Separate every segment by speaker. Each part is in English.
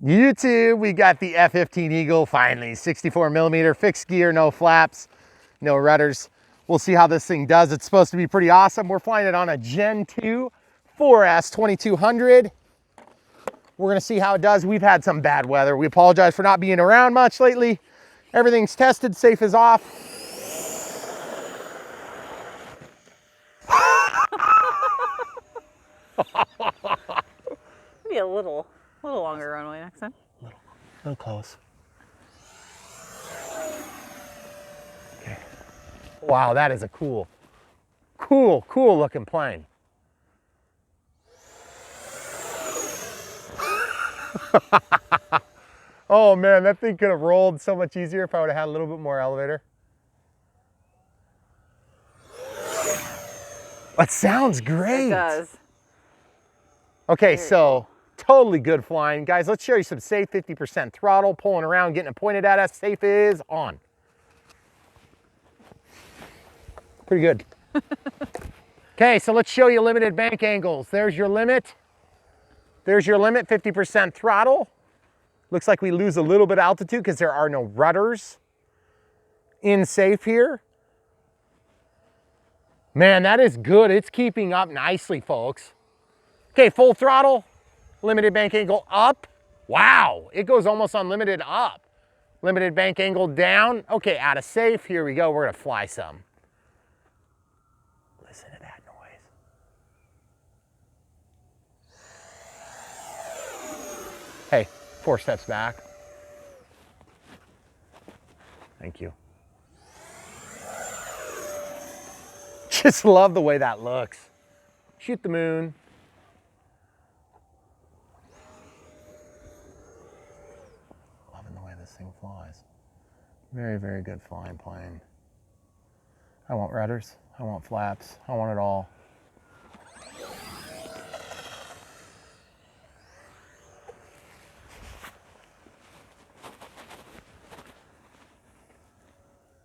Speaker 1: YouTube, we got the F-15 Eagle finally, 64 millimeter, fixed gear, no flaps, no rudders. We'll see how this thing does. It's supposed to be pretty awesome. We're flying it on a Gen 2 4S 2200. We're gonna see how it does. We've had some bad weather. We apologize for not being around much lately. Everything's tested, safe is off.
Speaker 2: Maybe a little longer runway next time.
Speaker 1: A little close. Okay. Wow, that is a cool looking plane. Oh man, that thing could have rolled so much easier if I would have had a little bit more elevator. That sounds great.
Speaker 2: It does.
Speaker 1: Okay, so totally good flying. Guys, let's show you some safe 50% throttle, pulling around, getting it pointed at us. Safe is on. Pretty good. Okay, so let's show you limited bank angles. There's your limit. There's your limit, 50% throttle. Looks like we lose a little bit of altitude because there are no rudders in safe here. Man, that is good. It's keeping up nicely, folks. Okay, full throttle, limited bank angle up. Wow, it goes almost unlimited up. Limited bank angle down. Okay, out of safe, here we go. We're gonna fly some. Listen to that noise. Hey, 4 steps back. Thank you. Just love the way that looks. Shoot the moon. Loving the way this thing flies. Very, very good flying plane. I want rudders. I want flaps. I want it all.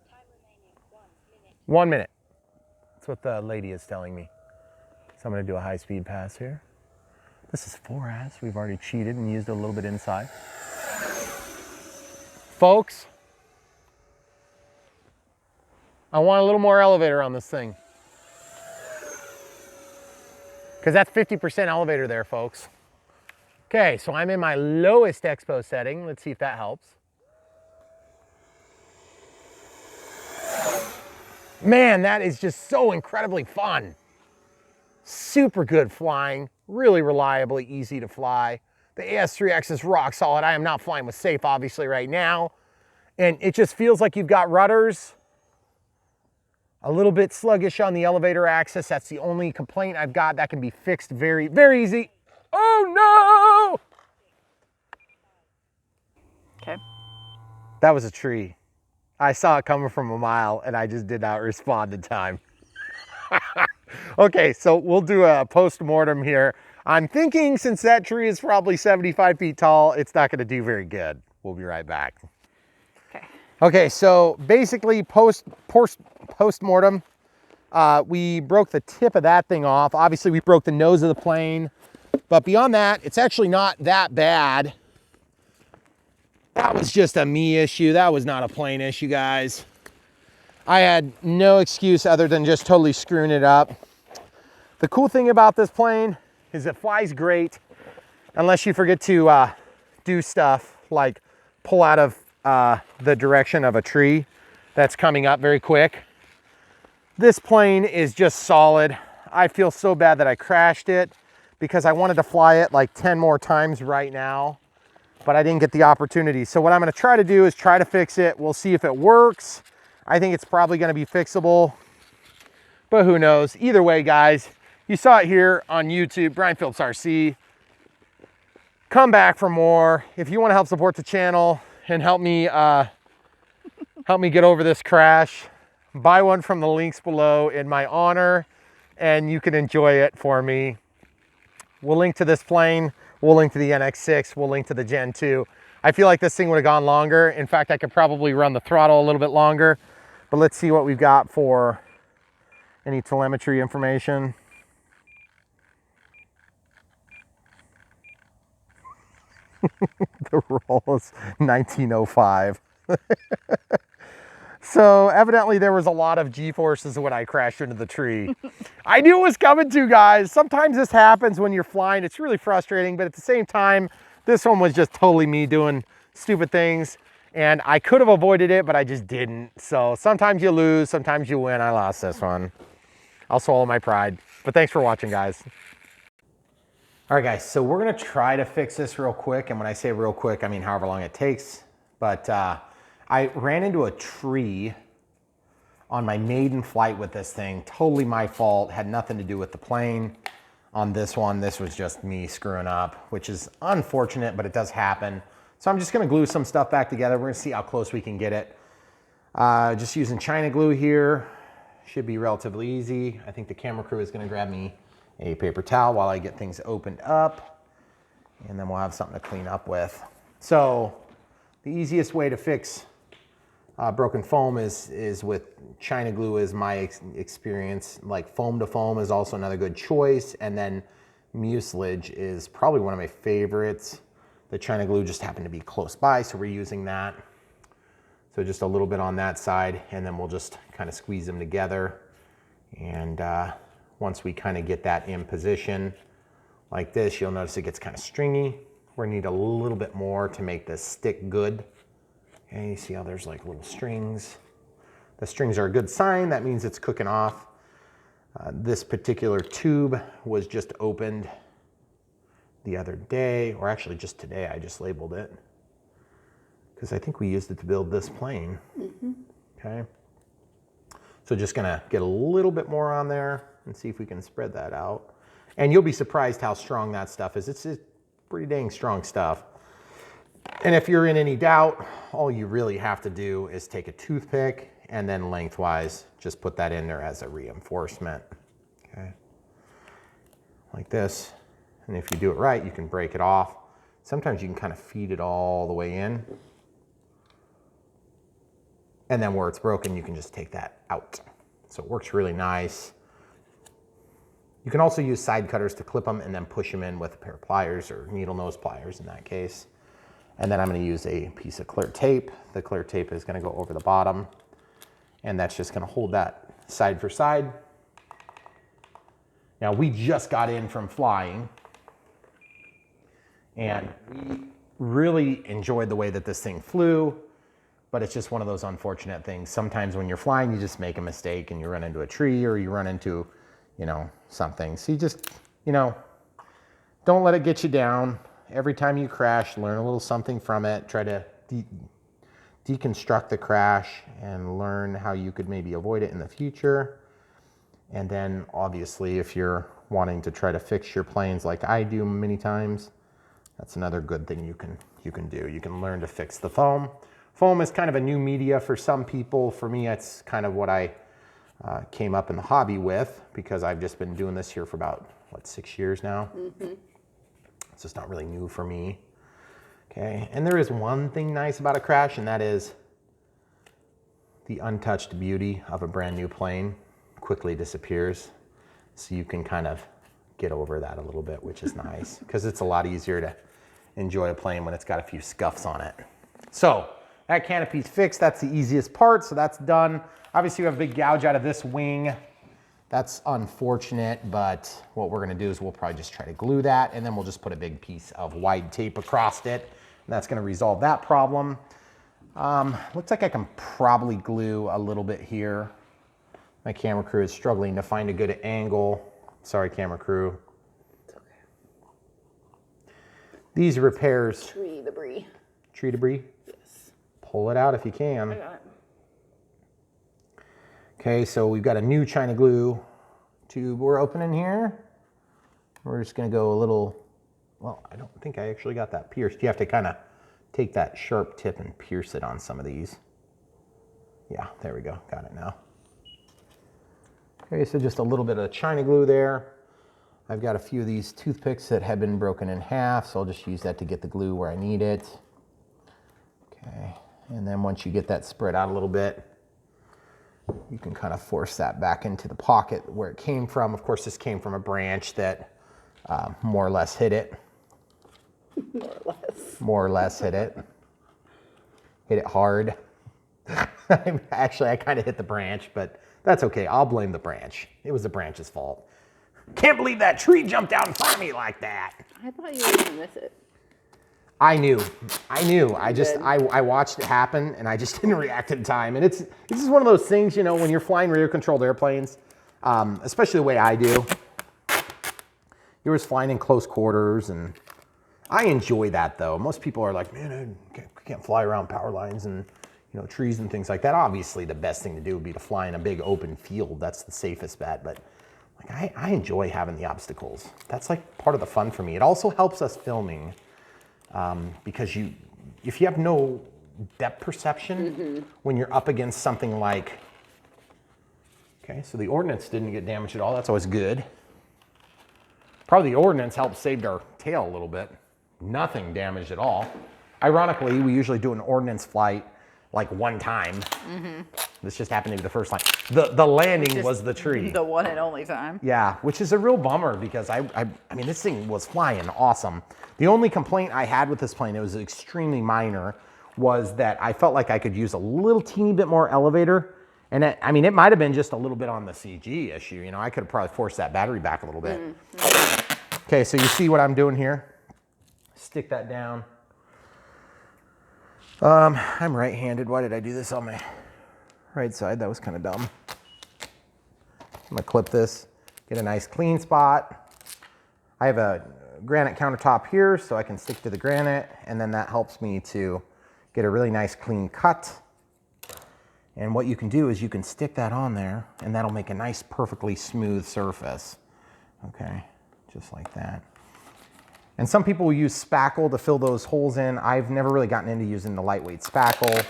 Speaker 3: Time remaining 1 minute.
Speaker 1: 1 minute. That's what the lady is telling me. So I'm gonna do a high-speed pass here. This is 4S. We've already cheated and used it a little bit inside. Folks, I want a little more elevator on this thing. Because that's 50% elevator there, folks. Okay, so I'm in my lowest expo setting. Let's see if that helps. Man, that is just so incredibly fun. Super good flying, really reliably easy to fly. The AS3X is rock solid. I am not flying with safe, obviously, right now. And it just feels like you've got rudders. A little bit sluggish on the elevator axis. That's the only complaint I've got. That can be fixed very, very easy. Oh no!
Speaker 2: Okay.
Speaker 1: That was a tree. I saw it coming from a mile and I just did not respond in time. Okay, so we'll do a post-mortem here. I'm thinking since that tree is probably 75 feet tall, it's not gonna do very good. We'll be right back.
Speaker 2: Okay.
Speaker 1: Okay, so basically post-mortem, we broke the tip of that thing off. Obviously we broke the nose of the plane, but beyond that, it's actually not that bad. That was just a me issue. That was not a plane issue, guys. I had no excuse other than just totally screwing it up. The cool thing about this plane is it flies great unless you forget to do stuff like pull out of the direction of a tree that's coming up very quick. This plane is just solid. I feel so bad that I crashed it because I wanted to fly it like 10 more times right now, but I didn't get the opportunity. So what I'm gonna try to do is try to fix it. We'll see if it works. I think it's probably gonna be fixable, but who knows? Either way, guys, you saw it here on YouTube, Brian Phillips RC. Come back for more. If you wanna help support the channel and help me get over this crash, buy one from the links below in my honor, and you can enjoy it for me. We'll link to this plane. We'll link to the NX6. We'll link to the Gen 2. I feel like this thing would have gone longer. In fact, I could probably run the throttle a little bit longer, but let's see what we've got for any telemetry information. The roll is 1905. So evidently there was a lot of G-forces when I crashed into the tree. I knew it was coming to, guys. Sometimes this happens when you're flying. It's really frustrating, but at the same time, this one was just totally me doing stupid things. And I could have avoided it, but I just didn't. So sometimes you lose, sometimes you win. I lost this one. I'll swallow my pride. But thanks for watching, guys. All right, guys, so we're gonna try to fix this real quick. And when I say real quick, I mean however long it takes. But I ran into a tree on my maiden flight with this thing. Totally my fault, had nothing to do with the plane. On this one, this was just me screwing up, which is unfortunate, but it does happen. So I'm just gonna glue some stuff back together. We're gonna see how close we can get it. Just using China glue here. Should be relatively easy. I think the camera crew is gonna grab me a paper towel while I get things opened up, and then we'll have something to clean up with. So the easiest way to fix broken foam is with China glue, is my experience. Like foam to foam is also another good choice. And then mucilage is probably one of my favorites. The China glue just happened to be close by, so we're using that. So just a little bit on that side, and then we'll just kind of squeeze them together. And once we kind of get that in position like this, you'll notice it gets kind of stringy. We're gonna need a little bit more to make this stick good. Okay, you see how there's like little strings. The strings are a good sign. That means it's cooking off. This particular tube was just opened the other day, or actually just today. I just labeled it because I think we used it to build this plane. Okay. So just gonna get a little bit more on there and see if we can spread that out. And you'll be surprised how strong that stuff is. It's pretty dang strong stuff. And if you're in any doubt, all you really have to do is take a toothpick and then lengthwise just put that in there as a reinforcement. Okay, like this. And if you do it right, you can break it off. Sometimes you can kind of feed it all the way in. And then where it's broken, you can just take that out. So it works really nice. You can also use side cutters to clip them and then push them in with a pair of pliers, or needle nose pliers in that case. And then I'm gonna use a piece of clear tape. The clear tape is gonna go over the bottom, and that's just gonna hold that side for side. Now we just got in from flying, and we really enjoyed the way that this thing flew, but it's just one of those unfortunate things. Sometimes when you're flying, you just make a mistake and you run into a tree, or you run into, you know, something. So you just, you know, don't let it get you down. Every time you crash, learn a little something from it. Try to deconstruct the crash and learn how you could maybe avoid it in the future. And then obviously, if you're wanting to try to fix your planes like I do many times, that's another good thing you can do. You can learn to fix the foam. Foam is kind of a new media for some people. For me, it's kind of what I came up in the hobby with, because I've just been doing this here for about, what, 6 years now? So it's not really new for me. Okay, and there is one thing nice about a crash, and that is the untouched beauty of a brand new plane quickly disappears. So you can kind of get over that a little bit, which is nice, because it's a lot easier to enjoy a plane when it's got a few scuffs on it. So that canopy's fixed. That's the easiest part, so that's done. Obviously, we have a big gouge out of this wing. That's unfortunate, but what we're gonna do is we'll probably just try to glue that, and then we'll just put a big piece of wide tape across it, and that's gonna resolve that problem. Looks like I can probably glue a little bit here. My camera crew is struggling to find a good angle. Sorry, camera crew.
Speaker 2: It's okay.
Speaker 1: These repairs.
Speaker 2: Tree debris.
Speaker 1: Tree debris?
Speaker 2: Yes.
Speaker 1: Pull it out if you can.
Speaker 2: I got it.
Speaker 1: Okay, so we've got a new China glue tube we're opening here. We're just gonna go a little, well, I don't think I actually got that pierced. You have to kind of take that sharp tip and pierce it on some of these. Yeah, there we go, got it now. Okay, so just a little bit of China glue there. I've got a few of these toothpicks that have been broken in half, so I'll just use that to get the glue where I need it. Okay, and then once you get that spread out a little bit, you can kind of force that back into the pocket where it came from. Of course, this came from a branch that more or less hit it.
Speaker 2: More or less.
Speaker 1: more or less hit it. Hit it hard. Actually, I kind of hit the branch, but that's okay. I'll blame the branch. It was the branch's fault. Can't believe that tree jumped out in front of me like that.
Speaker 2: I thought you were gonna miss it.
Speaker 1: I knew. I watched it happen and I just didn't react in time. And it's just one of those things, you know, when you're flying rear controlled airplanes, especially the way I do, you're just flying in close quarters, and I enjoy that though. Most people are like, man, I can't fly around power lines and, you know, trees and things like that. Obviously the best thing to do would be to fly in a big open field. That's the safest bet. But like, I enjoy having the obstacles. That's like part of the fun for me. It also helps us filming. Because if you have no depth perception, when you're up against something like, okay, so the ordnance didn't get damaged at all. That's always good. Probably the ordnance helped save our tail a little bit. Nothing damaged at all. Ironically, we usually do an ordnance flight like one time. This just happened to be the first time. The landing was the tree.
Speaker 2: The one and only time.
Speaker 1: Yeah, which is a real bummer because I mean, this thing was flying awesome. The only complaint I had with this plane, it was extremely minor, was that I felt like I could use a little teeny bit more elevator. And I mean, it might have been just a little bit on the CG issue. You know, I could have probably forced that battery back a little bit. Okay, so you see what I'm doing here? Stick that down. I'm right-handed. Why did I do this on my right side? That was kind of dumb. I'm gonna clip this, get a nice clean spot. I have a granite countertop here, so I can stick to the granite, and then that helps me to get a really nice clean cut. And what you can do is you can stick that on there, and that'll make a nice, perfectly smooth surface. Okay, just like that. And some people will use spackle to fill those holes in. I've never really gotten into using the lightweight spackle.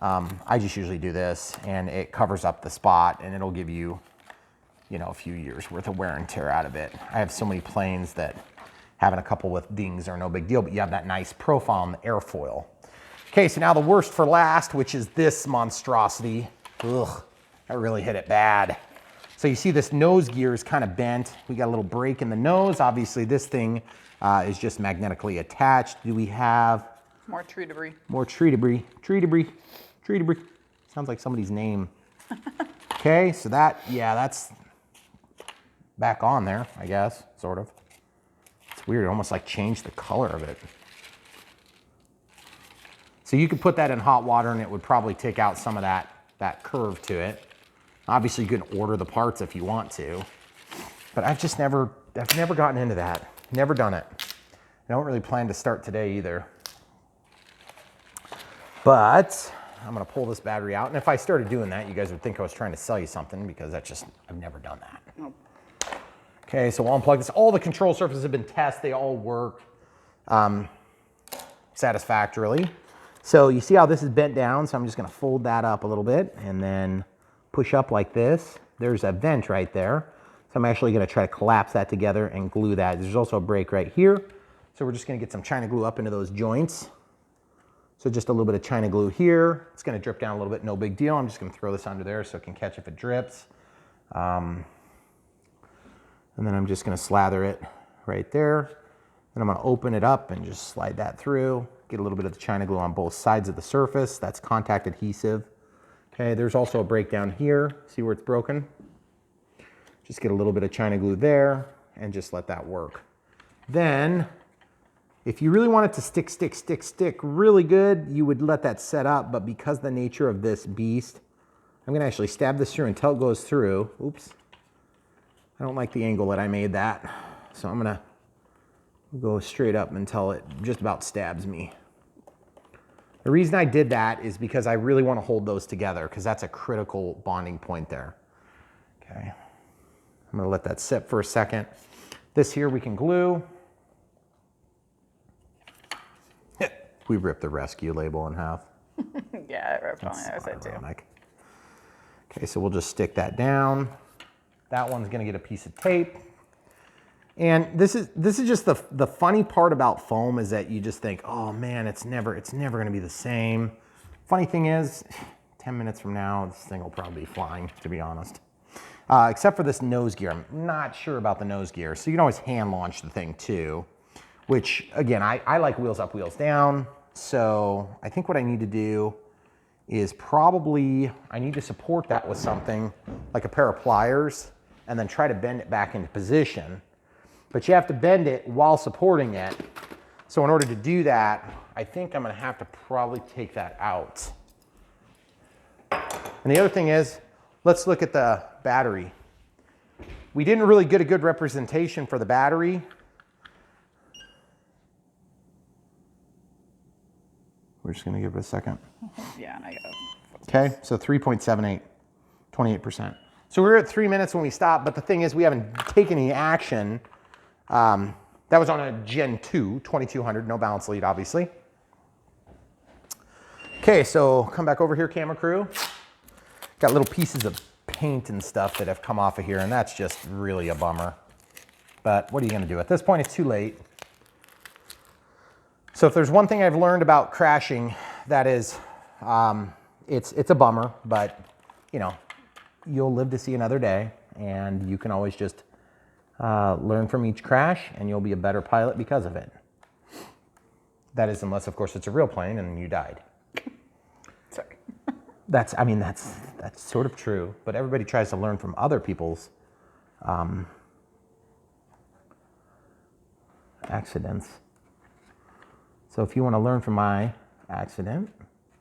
Speaker 1: I just usually do this, and it covers up the spot, and it'll give you, you know, a few years worth of wear and tear out of it. I have so many planes that having a couple with dings are no big deal, but you have that nice profile on the airfoil. Okay, so now the worst for last, which is this monstrosity. Ugh, that really hit it bad. So you see this nose gear is kind of bent. We got a little break in the nose. Obviously this thing is just magnetically attached. Do we have
Speaker 2: More tree debris.
Speaker 1: more tree debris? Tree debris, tree debris. Sounds like somebody's name. Okay, so that, yeah, that's back on there, I guess, sort of. It's weird, it almost like changed the color of it. So you could put that in hot water and it would probably take out some of that curve to it. Obviously you can order the parts if you want to, but I've never gotten into that. Never done it. I don't really plan to start today either. But I'm gonna pull this battery out, and if I started doing that, you guys would think I was trying to sell you something, because I've never done that.
Speaker 2: Nope.
Speaker 1: Okay, so we'll unplug this. All the control surfaces have been tested. They all work satisfactorily. So you see how this is bent down? So I'm just gonna fold that up a little bit and then push up like this. There's a vent right there. So I'm actually gonna try to collapse that together and glue that. There's also a break right here. So we're just gonna get some China glue up into those joints. So just a little bit of China glue here. It's gonna drip down a little bit, no big deal. I'm just gonna throw this under there so it can catch if it drips. And then I'm just gonna slather it right there. Then I'm gonna open it up and just slide that through. Get a little bit of the China glue on both sides of the surface. That's contact adhesive. Okay, there's also a break down here. See where it's broken? Just get a little bit of China glue there and just let that work. Then, if you really want it to stick really good, you would let that set up, but because the nature of this beast, I'm gonna actually stab this through until it goes through. Oops. I don't like the angle that I made that. So I'm gonna go straight up until it just about stabs me. The reason I did that is because I really want to hold those together, because that's a critical bonding point there. Okay. I'm gonna let that sit for a second. This here we can glue. We ripped the rescue label in half.
Speaker 2: Yeah, it ripped on the other side too.
Speaker 1: Ironic. Okay, so we'll just stick that down. That one's gonna get a piece of tape. And this is just the funny part about foam, is that you just think, oh man, it's never gonna be the same. Funny thing is, 10 minutes from now, this thing will probably be flying, to be honest. Except for this nose gear. I'm not sure about the nose gear. So you can always hand launch the thing too. which again, I like wheels up, wheels down. So I think what I need to do is probably, I need to support that with something like a pair of pliers and then try to bend it back into position. But you have to bend it while supporting it. So in order to do that, I think I'm gonna have to probably take that out. And the other thing is, let's look at the battery. We didn't really get a good representation for the battery. We're just gonna give it a second.
Speaker 2: Yeah, and I got
Speaker 1: Okay, so 3.78, 28%. So we were at 3 minutes when we stopped, but the thing is we haven't taken any action. That was on a Gen 2, 2200, no balance lead, obviously. Okay, so come back over here, camera crew. Got little pieces of paint and stuff that have come off of here, and that's just really a bummer. But what are you gonna do? At this point, it's too late. So if there's one thing I've learned about crashing, that is, it's a bummer, but you know, you'll live to see another day, and you can always just learn from each crash, and you'll be a better pilot because of it. That is, unless of course it's a real plane and you died.
Speaker 2: sorry.
Speaker 1: That's sort of true, but everybody tries to learn from other people's accidents. So if you want to learn from my accident,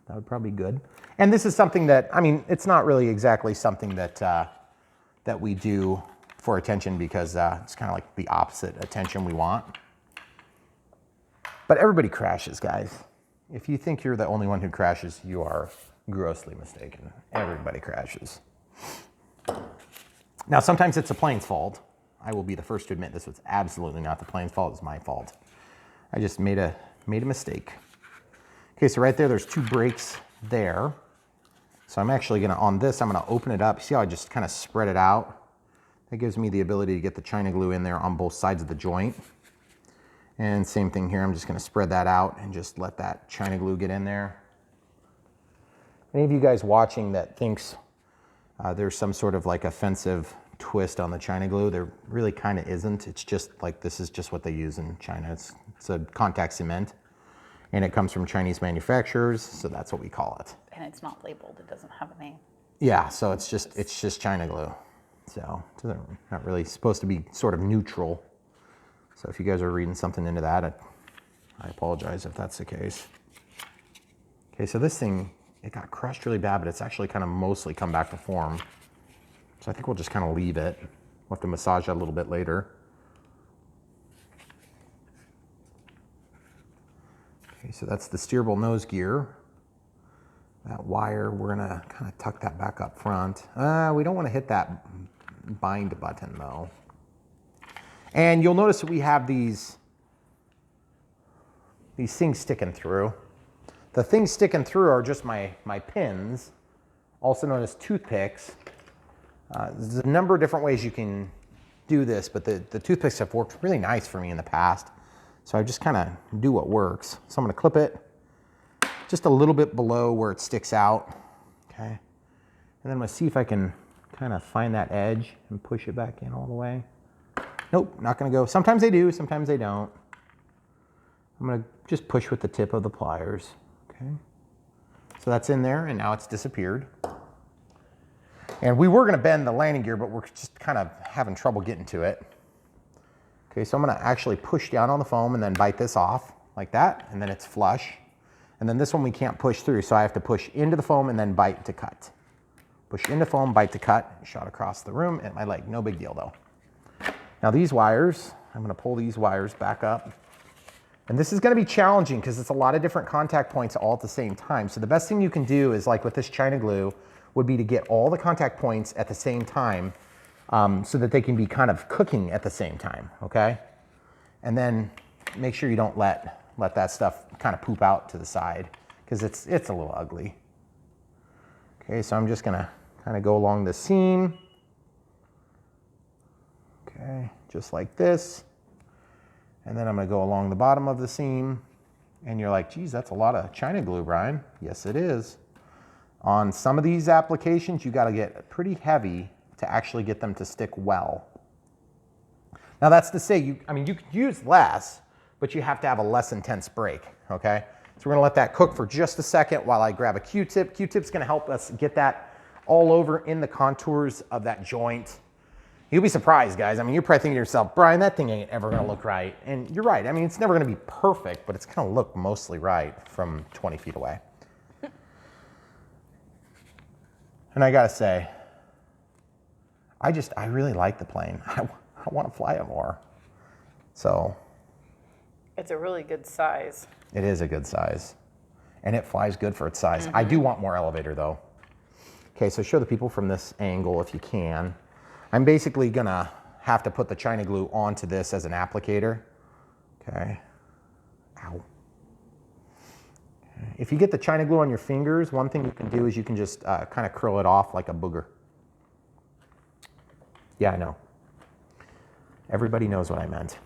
Speaker 1: that would probably be good. And this is something that, I mean, it's not really exactly something that that we do for attention, because it's kind of like the opposite attention we want. But everybody crashes, guys. If you think you're the only one who crashes, you are grossly mistaken. Everybody crashes. Now, sometimes it's the plane's fault. I will be the first to admit this was absolutely not the plane's fault. It's my fault. I just made a mistake. Okay, so right there, there's 2 brakes there. So I'm actually gonna, on this, I'm gonna open it up. See how I just kind of spread it out? That gives me the ability to get the China glue in there on both sides of the joint. And same thing here, I'm just gonna spread that out and just let that China glue get in there. Any of you guys watching that thinks there's some sort of like offensive twist on the China glue, there really kind of isn't. It's just like, this is just what they use in China. It's a contact cement, and it comes from Chinese manufacturers, so that's what we call it.
Speaker 2: And it's not labeled. It doesn't have a name.
Speaker 1: Yeah, so it's just China glue. So it's not really supposed to be sort of neutral. So if you guys are reading something into that, I apologize if that's the case. Okay, so this thing, it got crushed really bad, but it's actually kind of mostly come back to form. So I think we'll just kind of leave it. We'll have to massage that a little bit later. Okay, so that's the steerable nose gear. That wire, we're gonna kind of tuck that back up front. We don't want to hit that bind button though. And you'll notice that we have these things sticking through. The things sticking through are just my pins, also known as toothpicks. There's a number of different ways you can do this, but the toothpicks have worked really nice for me in the past. So I just kind of do what works. So I'm gonna clip it just a little bit below where it sticks out, okay? And then I'm gonna see if I can kind of find that edge and push it back in all the way. Nope, not gonna go. Sometimes they do, sometimes they don't. I'm gonna just push with the tip of the pliers, okay? So that's in there, and now it's disappeared. And we were gonna bend the landing gear, but we're just kind of having trouble getting to it. Okay, so I'm gonna actually push down on the foam and then bite this off like that, and then it's flush. And then this one we can't push through, so I have to push into the foam and then bite to cut. Push into foam, bite to cut, shot across the room at my leg. No big deal though. Now these wires, I'm gonna pull these wires back up. And this is gonna be challenging because it's a lot of different contact points all at the same time. So the best thing you can do is, like with this China glue, would be to get all the contact points at the same time so that they can be kind of cooking at the same time, okay? And then make sure you don't let that stuff kind of poop out to the side, because it's a little ugly. Okay, so I'm just gonna kind of go along the seam. Okay, just like this. And then I'm gonna go along the bottom of the seam. And you're like, geez, that's a lot of China glue, Brian. Yes, it is. On some of these applications, you gotta get pretty heavy to actually get them to stick well. Now that's to say, you can use less, but but you have to have a less intense brake, okay? So we're gonna let that cook for just a second while I grab a Q-tip. Q-tip's gonna help us get that all over in the contours of that joint. You'll be surprised, guys. I mean, you're probably thinking to yourself, Brian, that thing ain't ever gonna look right. And you're right. I mean, it's never gonna be perfect, but it's gonna look mostly right from 20 feet away. And I gotta say, I really like the plane. I wanna fly it more. So.
Speaker 2: It's a really good size.
Speaker 1: It is a good size. And it flies good for its size. I do want more elevator though. Okay, so show the people from this angle if you can. I'm basically gonna have to put the China glue onto this as an applicator. Okay. Ow. Okay. If you get the China glue on your fingers, one thing you can do is you can just kind of curl it off like a booger. Yeah, I know. Everybody knows what I meant.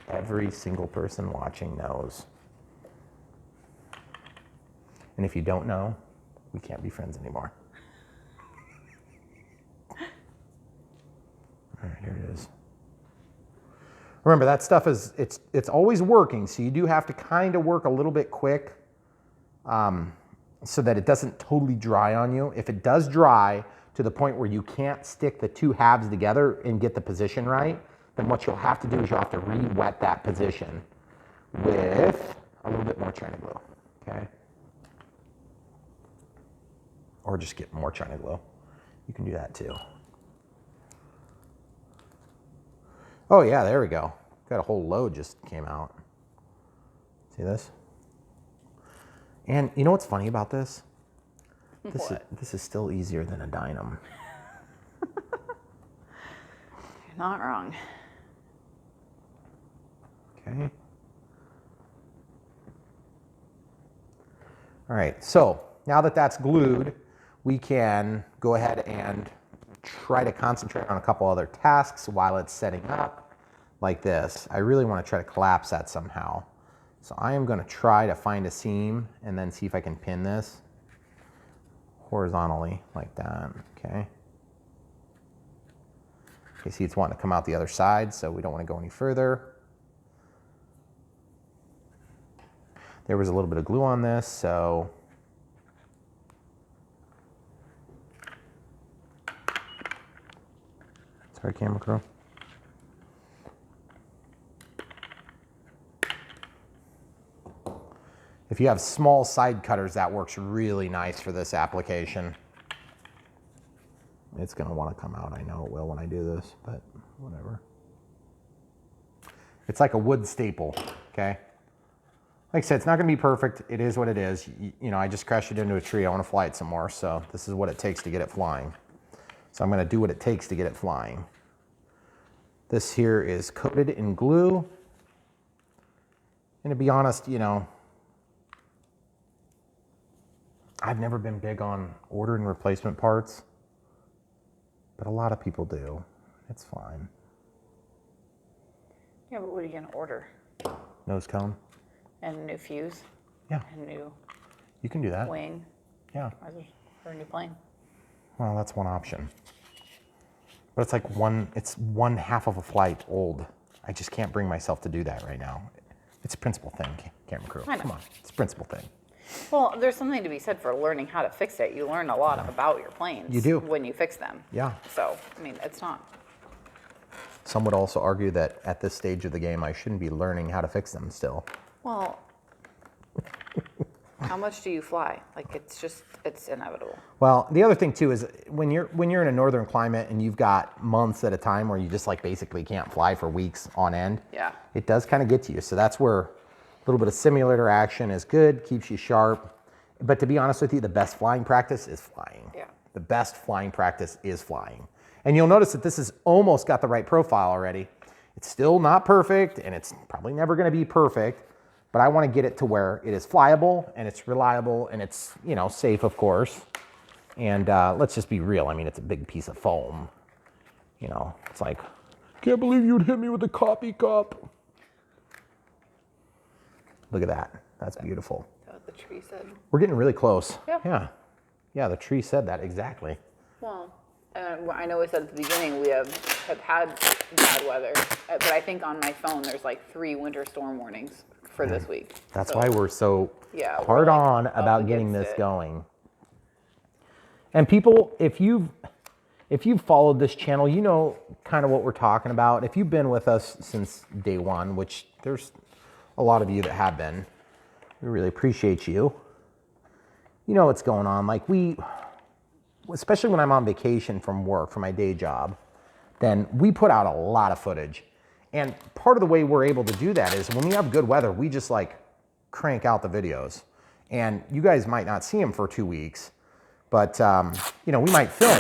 Speaker 1: Every single person watching knows. And if you don't know, we can't be friends anymore. All right, here it is. Remember, that stuff is, it's always working, so you do have to kind of work a little bit quick so that it doesn't totally dry on you. If it does dry to the point where you can't stick the two halves together and get the position right, then what you'll have to do is you'll have to re-wet that position with a little bit more China glue, okay? Or just get more China glue. You can do that too. Oh yeah, there we go. Got a whole load just came out. See this? And you know what's funny about this? This is still easier than a Dynam.
Speaker 2: You're not wrong.
Speaker 1: Okay. All right, so now that that's glued, we can go ahead and try to concentrate on a couple other tasks while it's setting up like this. I really want to try to collapse that somehow. So I am going to try to find a seam and then see if I can pin this horizontally like that, okay? You see it's wanting to come out the other side, so we don't want to go any further. There was a little bit of glue on this, so sorry, camera crew. If you have small side cutters, that works really nice for this application. It's gonna want to come out. I know it will when I do this, but whatever. It's like a wood staple, okay? Like I said, it's not gonna be perfect. It is what it is. You know, I just crashed it into a tree. I wanna fly it some more, so this is what it takes to get it flying. So I'm gonna do what it takes to get it flying. This here is coated in glue. And to be honest, you know, I've never been big on ordering replacement parts, but a lot of people do. It's fine.
Speaker 2: Yeah, but what are you gonna order?
Speaker 1: Nose cone?
Speaker 2: And a new fuse?
Speaker 1: Yeah.
Speaker 2: And a new
Speaker 1: You can do that.
Speaker 2: wing?
Speaker 1: Yeah.
Speaker 2: For a new plane?
Speaker 1: Well, that's one option. But it's like one half of a flight old. I just can't bring myself to do that right now. It's a principal thing, camera crew.
Speaker 2: I know.
Speaker 1: Come on, it's a principal thing.
Speaker 2: Well, there's something to be said for learning how to fix it. You learn a lot about your planes.
Speaker 1: You do.
Speaker 2: When you fix them.
Speaker 1: Yeah.
Speaker 2: So, I mean, it's not.
Speaker 1: Some would also argue that at this stage of the game, I shouldn't be learning how to fix them still.
Speaker 2: Well, how much do you fly? Like, it's inevitable.
Speaker 1: Well, the other thing too is when you're in a northern climate and you've got months at a time where you just like basically can't fly for weeks on end.
Speaker 2: Yeah.
Speaker 1: It does kind of get to you. So that's where a little bit of simulator action is good, keeps you sharp. But to be honest with you, the best flying practice is flying.
Speaker 2: Yeah.
Speaker 1: The best flying practice is flying. And you'll notice that this has almost got the right profile already. It's still not perfect, and it's probably never going to be perfect, but I want to get it to where it is flyable and it's reliable and it's, you know, safe, of course. And let's just be real. I mean, it's a big piece of foam. You know, it's like, can't believe you'd hit me with a coffee cup. Look at that. That's beautiful.
Speaker 2: Is that what the tree said?
Speaker 1: We're getting really close.
Speaker 2: Yeah.
Speaker 1: Yeah. Yeah, the tree said that exactly.
Speaker 2: Well, I know we said at the beginning we have had bad weather, but I think on my phone there's like 3 winter storm warnings for this week.
Speaker 1: That's
Speaker 2: So,
Speaker 1: why we're so
Speaker 2: yeah, we're
Speaker 1: hard
Speaker 2: like
Speaker 1: on
Speaker 2: up
Speaker 1: about getting
Speaker 2: against
Speaker 1: this
Speaker 2: it.
Speaker 1: going. And people, if you've followed this channel, you know kind of what we're talking about. If you've been with us since day one, which there's a lot of you that have been, we really appreciate you. You know what's going on. Like especially when I'm on vacation from work, from my day job, then we put out a lot of footage. And part of the way we're able to do that is when we have good weather, we just like crank out the videos. And you guys might not see them for 2 weeks, but you know, we might film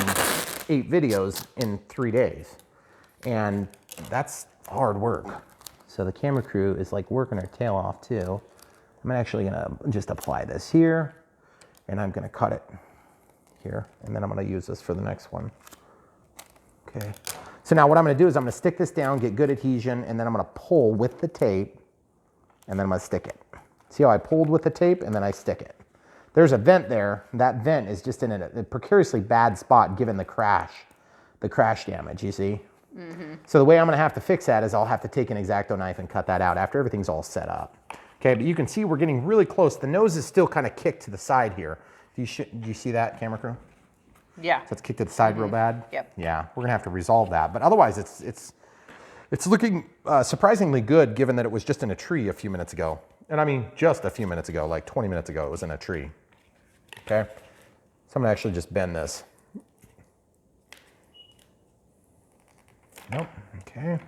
Speaker 1: 8 videos in 3 days. And that's hard work. So the camera crew is like working their tail off too. I'm actually gonna just apply this here, and I'm gonna cut it here, and then I'm gonna use this for the next one. Okay. So now what I'm gonna do is I'm gonna stick this down, get good adhesion, and then I'm gonna pull with the tape, and then I'm gonna stick it. See how I pulled with the tape, and then I stick it. There's a vent there. That vent is just in a precariously bad spot given the crash damage, you see? Mm-hmm. So the way I'm gonna have to fix that is I'll have to take an X-Acto knife and cut that out after everything's all set up. Okay, but you can see we're getting really close. The nose is still kind of kicked to the side here. Do you see that, camera crew?
Speaker 2: Yeah.
Speaker 1: So it's kicked to the side real bad?
Speaker 2: Yep.
Speaker 1: Yeah, we're gonna have to resolve that. But otherwise, it's looking surprisingly good given that it was just in a tree a few minutes ago. And I mean, just a few minutes ago, like 20 minutes ago, it was in a tree. Okay, so I'm gonna actually just bend this. Nope, okay,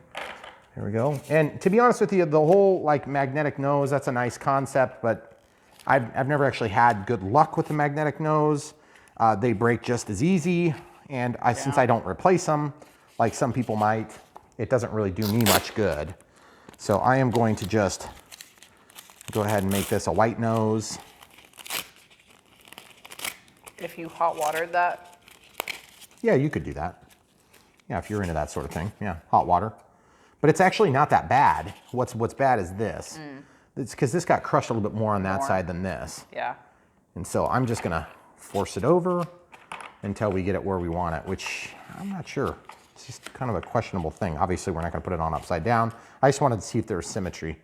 Speaker 1: here we go. And to be honest with you, the whole like magnetic nose, that's a nice concept, but I've never actually had good luck with the magnetic nose. They break just as easy, and since I don't replace them, like some people might, it doesn't really do me much good. So I am going to just go ahead and make this a white nose.
Speaker 2: If you hot watered that.
Speaker 1: Yeah, you could do that. Yeah, if you're into that sort of thing. Yeah, hot water. But it's actually not that bad. What's bad is this. It's because this got crushed a little bit more on that side than this.
Speaker 2: Yeah.
Speaker 1: And so I'm just gonna force it over until we get it where we want it, which I'm not sure. It's just kind of a questionable thing. Obviously, we're not gonna put it on upside down. I just wanted to see if there's symmetry.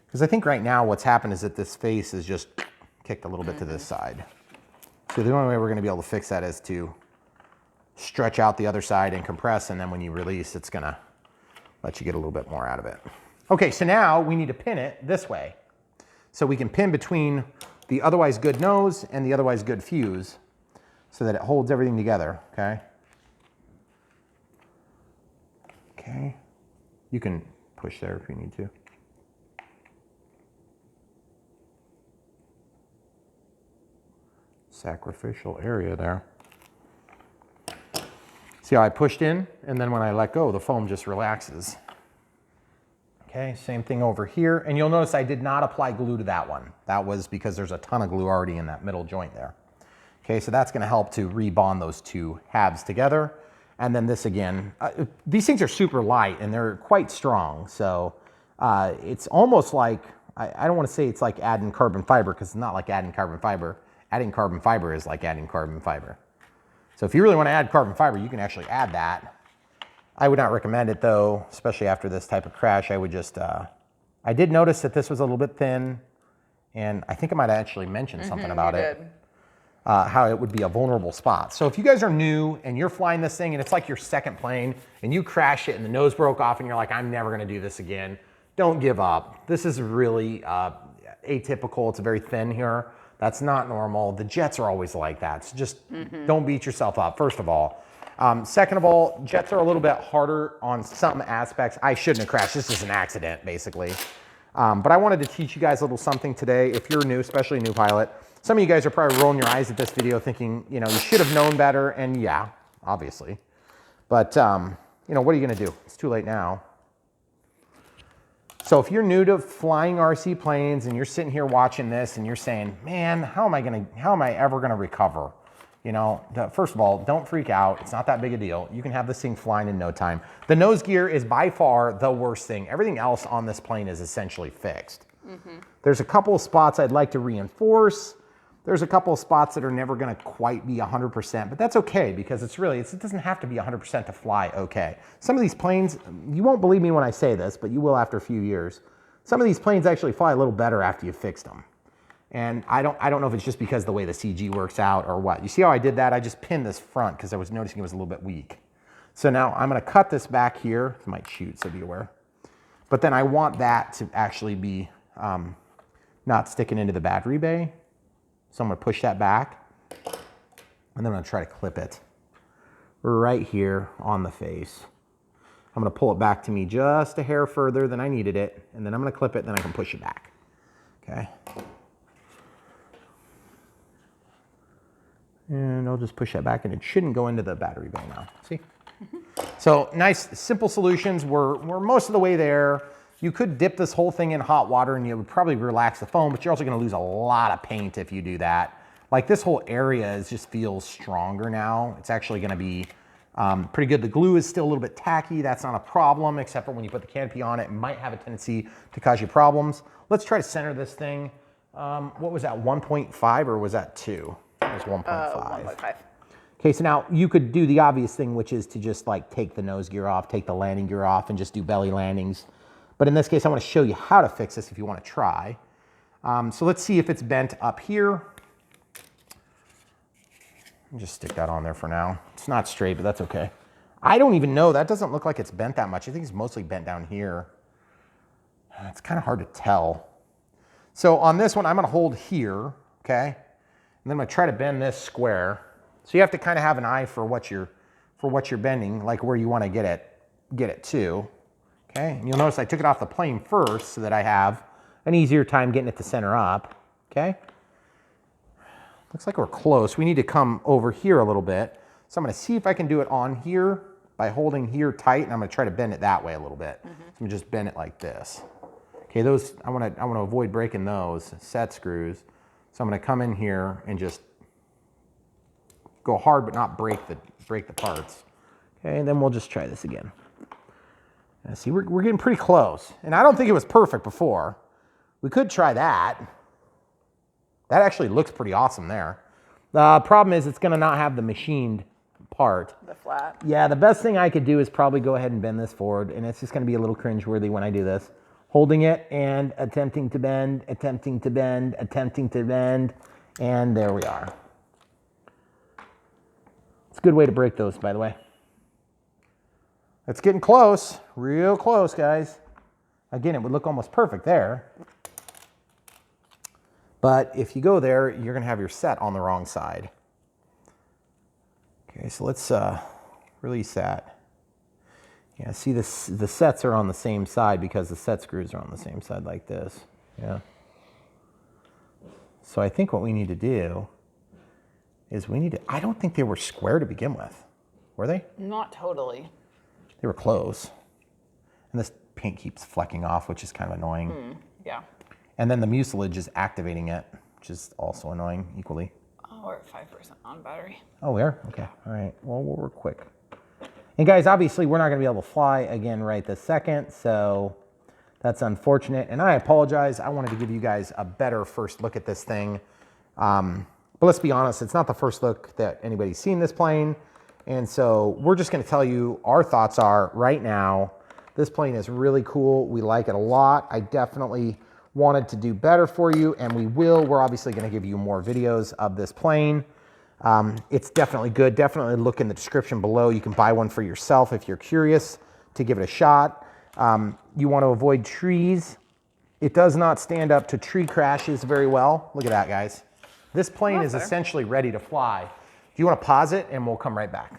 Speaker 1: Because I think right now what's happened is that this face is just kicked a little bit to this side. So the only way we're gonna be able to fix that is to stretch out the other side and compress, and then when you release, it's gonna let you get a little bit more out of it. Okay, so now we need to pin it this way. So we can pin between the otherwise good nose and the otherwise good fuse so that it holds everything together, okay? Okay, you can push there if you need to. Sacrificial area there. See how I pushed in, and then when I let go, the foam just relaxes. Okay, same thing over here. And you'll notice I did not apply glue to that one. That was because there's a ton of glue already in that middle joint there. Okay, so that's gonna help to rebond those two halves together. And then this again, these things are super light and they're quite strong. So it's almost like, I don't wanna say it's like adding carbon fiber, because it's not like adding carbon fiber. Adding carbon fiber is like adding carbon fiber. So if you really want to add carbon fiber, you can actually add that. I would not recommend it though, especially after this type of crash. I would just, I did notice that this was a little bit thin, and I think I might actually mention something about it. How it would be a vulnerable spot. So if you guys are new and you're flying this thing and it's like your second plane and you crash it and the nose broke off and you're like, I'm never gonna do this again, don't give up. This is really atypical. It's very thin here. That's not normal. The jets are always like that. So just don't beat yourself up, first of all. Second of all, jets are a little bit harder on some aspects. I shouldn't have crashed. This is an accident, basically. But I wanted to teach you guys a little something today. If you're new, especially a new pilot, some of you guys are probably rolling your eyes at this video thinking, you know, you should have known better. And yeah, obviously. But, you know, what are you going to do? It's too late now. So if you're new to flying RC planes and you're sitting here watching this and you're saying, man, how am I ever gonna recover? You know, first of all, don't freak out. It's not that big a deal. You can have this thing flying in no time. The nose gear is by far the worst thing. Everything else on this plane is essentially fixed. There's a couple of spots I'd like to reinforce. There's a couple of spots that are never going to quite be 100%, but that's okay because it doesn't have to be 100% to fly okay. Some of these planes, you won't believe me when I say this, but you will after a few years. Some of these planes actually fly a little better after you fixed them. And I don't know if it's just because the way the CG works out or what. You see how I did that? I just pinned this front because I was noticing it was a little bit weak. So now I'm going to cut this back here. It might shoot, so be aware. But then I want that to actually be not sticking into the battery bay. So I'm going to push that back, and then I'm going to try to clip it right here on the face. I'm going to pull it back to me just a hair further than I needed it, and then I'm going to clip it, and then I can push it back. Okay. And I'll just push that back, and it shouldn't go into the battery bay now. See? So nice, simple solutions. We're most of the way there. You could dip this whole thing in hot water and you would probably relax the foam, but you're also going to lose a lot of paint if you do that. Like this whole area just feels stronger now. It's actually going to be pretty good. The glue is still a little bit tacky. That's not a problem, except for when you put the canopy on it, it might have a tendency to cause you problems. Let's try to center this thing. What was that, 1.5 or was that 2? It was 1.5.
Speaker 2: 1.5.
Speaker 1: Okay, so now you could do the obvious thing, which is to just like take the nose gear off, take the landing gear off, and just do belly landings. But in this case, I want to show you how to fix this if you want to try. So let's see if it's bent up here. I'll just stick that on there for now. It's not straight, but that's okay. I don't even know. That doesn't look like it's bent that much. I think it's mostly bent down here. It's kind of hard to tell. So on this one, I'm going to hold here, okay? And then I'm going to try to bend this square. So you have to kind of have an eye for what you're bending, like where you want to get it to. Okay, and you'll notice I took it off the plane first so that I have an easier time getting it to center up. Okay, looks like we're close. We need to come over here a little bit. So I'm going to see if I can do it on here by holding here tight, and I'm going to try to bend it that way a little bit. So I'm going to just bend it like this. Okay, those I want to avoid breaking those set screws. So I'm going to come in here and just go hard but not break the parts. Okay, and then we'll just try this again. See, we're getting pretty close. And I don't think it was perfect before. We could try that. That actually looks pretty awesome there. The problem is it's going to not have the machined part.
Speaker 2: The flat.
Speaker 1: Yeah, the best thing I could do is probably go ahead and bend this forward. And it's just going to be a little cringeworthy when I do this. Holding it and attempting to bend, attempting to bend, attempting to bend. And there we are. It's a good way to break those, by the way. It's getting close, real close, guys. Again, it would look almost perfect there. But if you go there, you're going to have your set on the wrong side. Okay, so let's release that. Yeah, see the sets are on the same side because the set screws are on the same side like this. Yeah. So I think what we need to do is I don't think they were square to begin with. Were they?
Speaker 2: Not totally.
Speaker 1: They were close. And this paint keeps flecking off, which is kind of annoying.
Speaker 2: Yeah.
Speaker 1: And then the mucilage is activating it, which is also annoying equally.
Speaker 2: Oh, we're at 5% on battery.
Speaker 1: Oh, we are? Okay. All right. Well, we'll work quick. And guys, obviously, we're not going to be able to fly again right this second, so that's unfortunate. And I apologize. I wanted to give you guys a better first look at this thing. But let's be honest, it's not the first look that anybody's seen this plane. And so we're just going to tell you our thoughts are right now. This plane is really cool. We like it a lot. I definitely wanted to do better for you, and we will. We're obviously going to give you more videos of this plane. It's definitely good. Definitely look in the description below. You can buy one for yourself if you're curious to give it a shot. You want to avoid trees. It does not stand up to tree crashes very well. Look at that, guys. This plane is essentially ready to fly. Do you want to pause it and we'll come right back?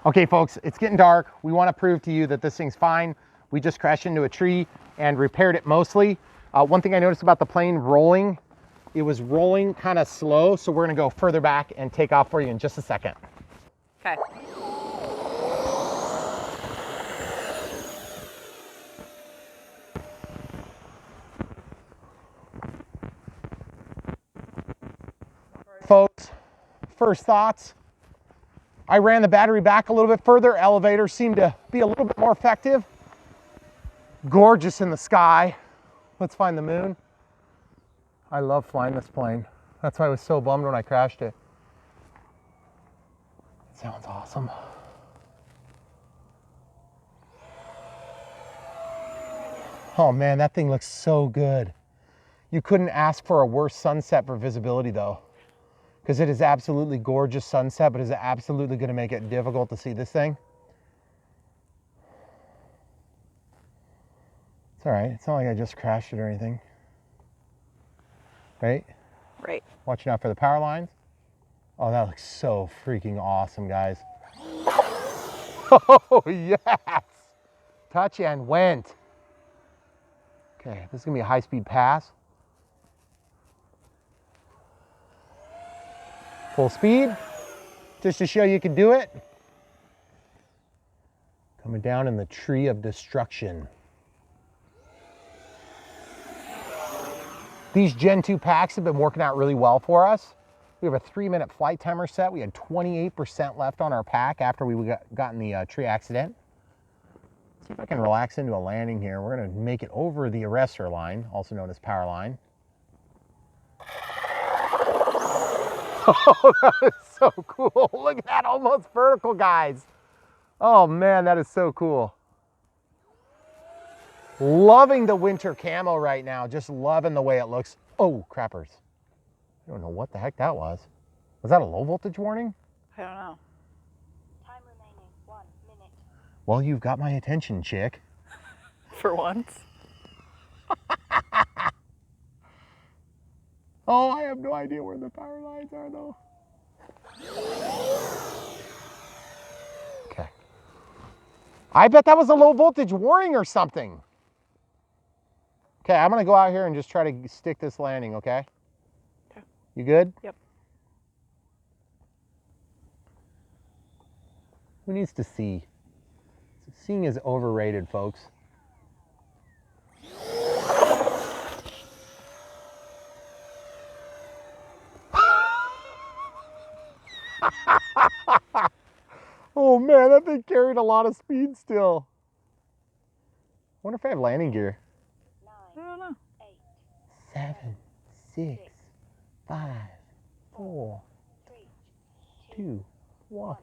Speaker 1: Okay, folks, it's getting dark. We want to prove to you that this thing's fine. We just crashed into a tree and repaired it mostly. One thing I noticed about the plane rolling, it was rolling kind of slow. So we're going to go further back and take off for you in just a second.
Speaker 2: Okay.
Speaker 1: Folks, first thoughts. I ran the battery back a little bit further. Elevator seemed to be a little bit more effective. Gorgeous in the sky. Let's find the moon. I love flying this plane. That's why I was so bummed when I crashed it. Sounds awesome. Oh man, that thing looks so good. You couldn't ask for a worse sunset for visibility though, because it is absolutely gorgeous sunset, but is absolutely going to make it difficult to see this thing. It's all right. It's not like I just crashed it or anything. Right?
Speaker 2: Right.
Speaker 1: Watching out for the power lines. Oh, that looks so freaking awesome, guys. Oh, yes. Touch and went. Okay, this is going to be a high-speed pass. Full speed, just to show you can do it. Coming down in the tree of destruction. These Gen 2 packs have been working out really well for us. We have a 3-minute flight timer set. We had 28% left on our pack after we got in the tree accident. See if I can relax into a landing here. We're going to make it over the arrestor line, also known as power line. Oh, that is so cool. Look at that, almost vertical, guys. Oh man, that is so cool. Loving the winter camo right now. Just loving the way it looks. Oh, crappers. I don't know what the heck that was. Was that a low voltage warning?
Speaker 2: I don't know.
Speaker 3: Time remaining 1 minute.
Speaker 1: Well, you've got my attention, chick.
Speaker 2: For once.
Speaker 1: Oh, I have no idea where the power lines are though. Okay. I bet that was a low voltage warning or something. Okay, I'm gonna go out here and just try to stick this landing, okay?
Speaker 2: Okay.
Speaker 1: You good?
Speaker 2: Yep.
Speaker 1: Who needs to see? Seeing is overrated, folks. Oh man, that thing carried a lot of speed still. I wonder if I have landing gear.
Speaker 3: 9,
Speaker 2: I don't know.
Speaker 3: 8,
Speaker 1: 7, 6, 5, 4,
Speaker 3: 3,
Speaker 1: 2, 1.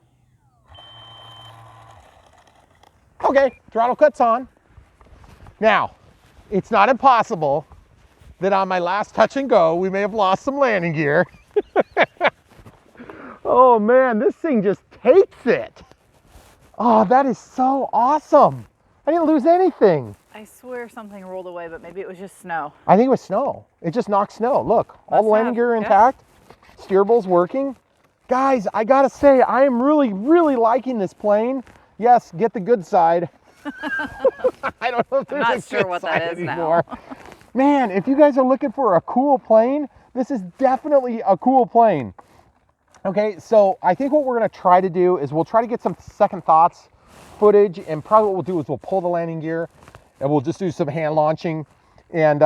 Speaker 1: Okay, throttle cuts on. Now, it's not impossible that on my last touch and go, we may have lost some landing gear. Oh man, this thing just takes it. Oh, that is so awesome. I didn't lose anything.
Speaker 2: I swear something rolled away, but maybe it was just snow.
Speaker 1: I think it was snow. It just knocked snow. Look, all the
Speaker 2: Must
Speaker 1: landing
Speaker 2: have,
Speaker 1: gear
Speaker 2: yeah.
Speaker 1: intact. Steerable's working. Guys, I gotta say, I am really liking this plane. Yes, get the good side. I don't know if there's
Speaker 2: not
Speaker 1: a
Speaker 2: sure
Speaker 1: good
Speaker 2: what that
Speaker 1: side
Speaker 2: is now.
Speaker 1: anymore. Man, if you guys are looking for a cool plane, this is definitely a cool plane. Okay, so I think what we're gonna try to do is we'll try to get some second thoughts footage, and probably what we'll do is we'll pull the landing gear and we'll just do some hand launching. And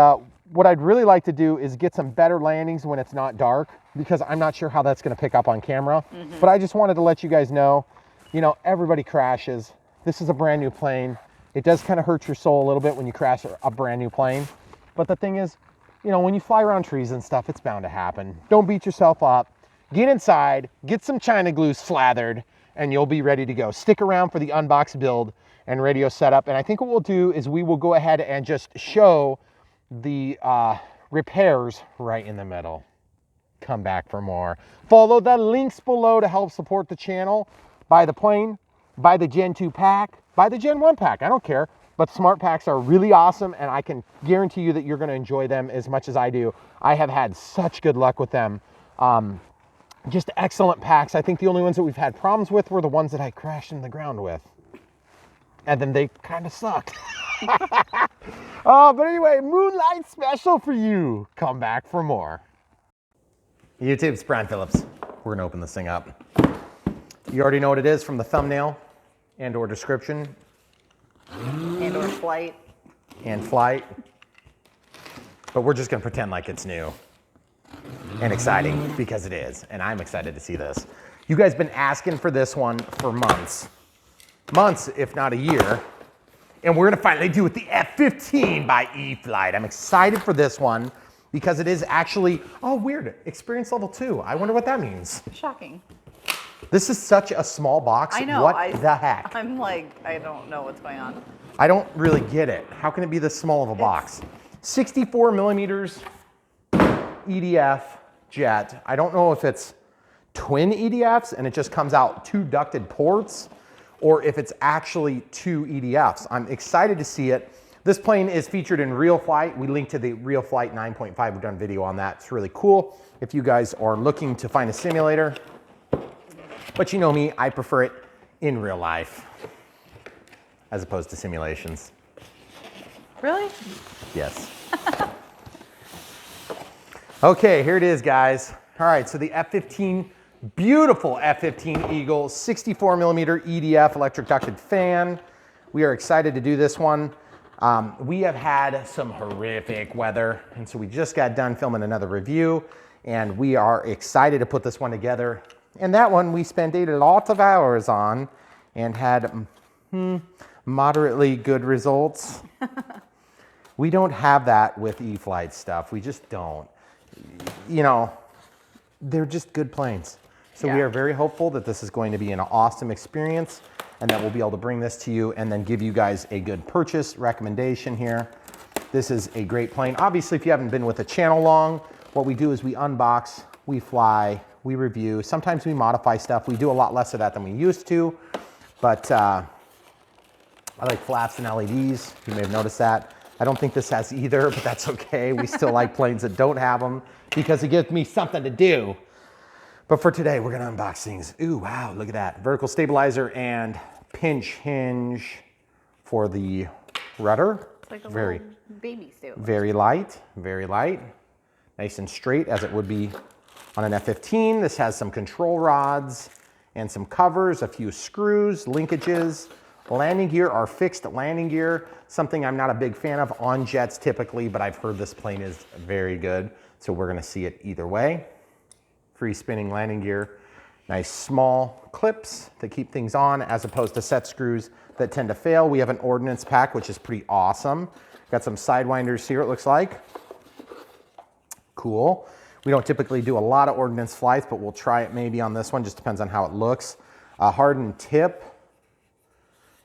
Speaker 1: what I'd really like to do is get some better landings when it's not dark, because I'm not sure how that's gonna pick up on camera. But I just wanted to let you guys know, you know, everybody crashes. This is a brand new plane. It does kind of hurt your soul a little bit when you crash a brand new plane. But the thing is, you know, when you fly around trees and stuff, it's bound to happen. Don't beat yourself up. Get inside, get some China glue slathered, and you'll be ready to go. Stick around for the Unbox build and radio setup. And I think what we'll do is we will go ahead and just show the repairs right in the middle. Come back for more. Follow the links below to help support the channel. Buy the plane, buy the Gen 2 pack, buy the Gen 1 pack, I don't care. But smart packs are really awesome, and I can guarantee you that you're gonna enjoy them as much as I do. I have had such good luck with them. Just excellent packs. I think the only ones that we've had problems with were the ones that I crashed in the ground with. And then they kind of sucked. Oh, but anyway, Moonlight special for you. Come back for more. YouTube, it's Brian Phillips. We're gonna open this thing up. You already know what it is from the thumbnail and or description.
Speaker 2: And or flight.
Speaker 1: And flight. But we're just gonna pretend like it's new and exciting, because it is, and I'm excited to see this. You guys been asking for this one for months, if not a year, and we're gonna finally do it, the F-15 by E-flite. I'm excited for this one. because it is actually, oh weird, experience level 2. I wonder what that means.
Speaker 2: Shocking.
Speaker 1: This is such a small box.
Speaker 2: I know.
Speaker 1: What the heck?
Speaker 2: I'm like, I don't know what's going on.
Speaker 1: I don't really get it. How can it be this small of a box? 64 millimeters EDF jet. I don't know if it's twin EDFs and it just comes out 2 ducted ports, or if it's actually 2 EDFs. I'm excited to see it. This plane is featured in E-flite. We linked to the E-flite 9.5. We've done a video on that. It's really cool if you guys are looking to find a simulator. But you know me, I prefer it in real life as opposed to simulations.
Speaker 2: Really?
Speaker 1: Yes. Okay, here it is, guys. All right, so the F-15, beautiful F-15 Eagle, 64 millimeter EDF electric ducted fan. We are excited to do this one. We have had some horrific weather, and so we just got done filming another review, and we are excited to put this one together. And that one we spent a lot of hours on and had moderately good results. We don't have that with E-flite stuff. We just don't. You know, they're just good planes. So we are very hopeful that this is going to be an awesome experience and that we'll be able to bring this to you and then give you guys a good purchase recommendation here. This is a great plane. Obviously, if you haven't been with the channel long, what we do is we unbox, we fly, we review. Sometimes we modify stuff. We do a lot less of that than we used to, but I like flaps and LEDs. You may have noticed that. I don't think this has either, but that's okay. We still like planes that don't have them because it gives me something to do. But for today, we're gonna unbox things. Ooh, wow, look at that. Vertical stabilizer and pinch hinge for the rudder.
Speaker 2: It's like a little baby stabilizer.
Speaker 1: Very light, very light. Nice and straight as it would be on an F-15. This has some control rods and some covers, a few screws, linkages. Landing gear are fixed landing gear, something I'm not a big fan of on jets typically, but I've heard this plane is very good. So we're gonna see it either way. Free spinning landing gear. Nice small clips to keep things on as opposed to set screws that tend to fail. We have an ordnance pack, which is pretty awesome. Got some sidewinders here, it looks like. Cool. We don't typically do a lot of ordnance flights, but we'll try it maybe on this one, just depends on how it looks. A hardened tip,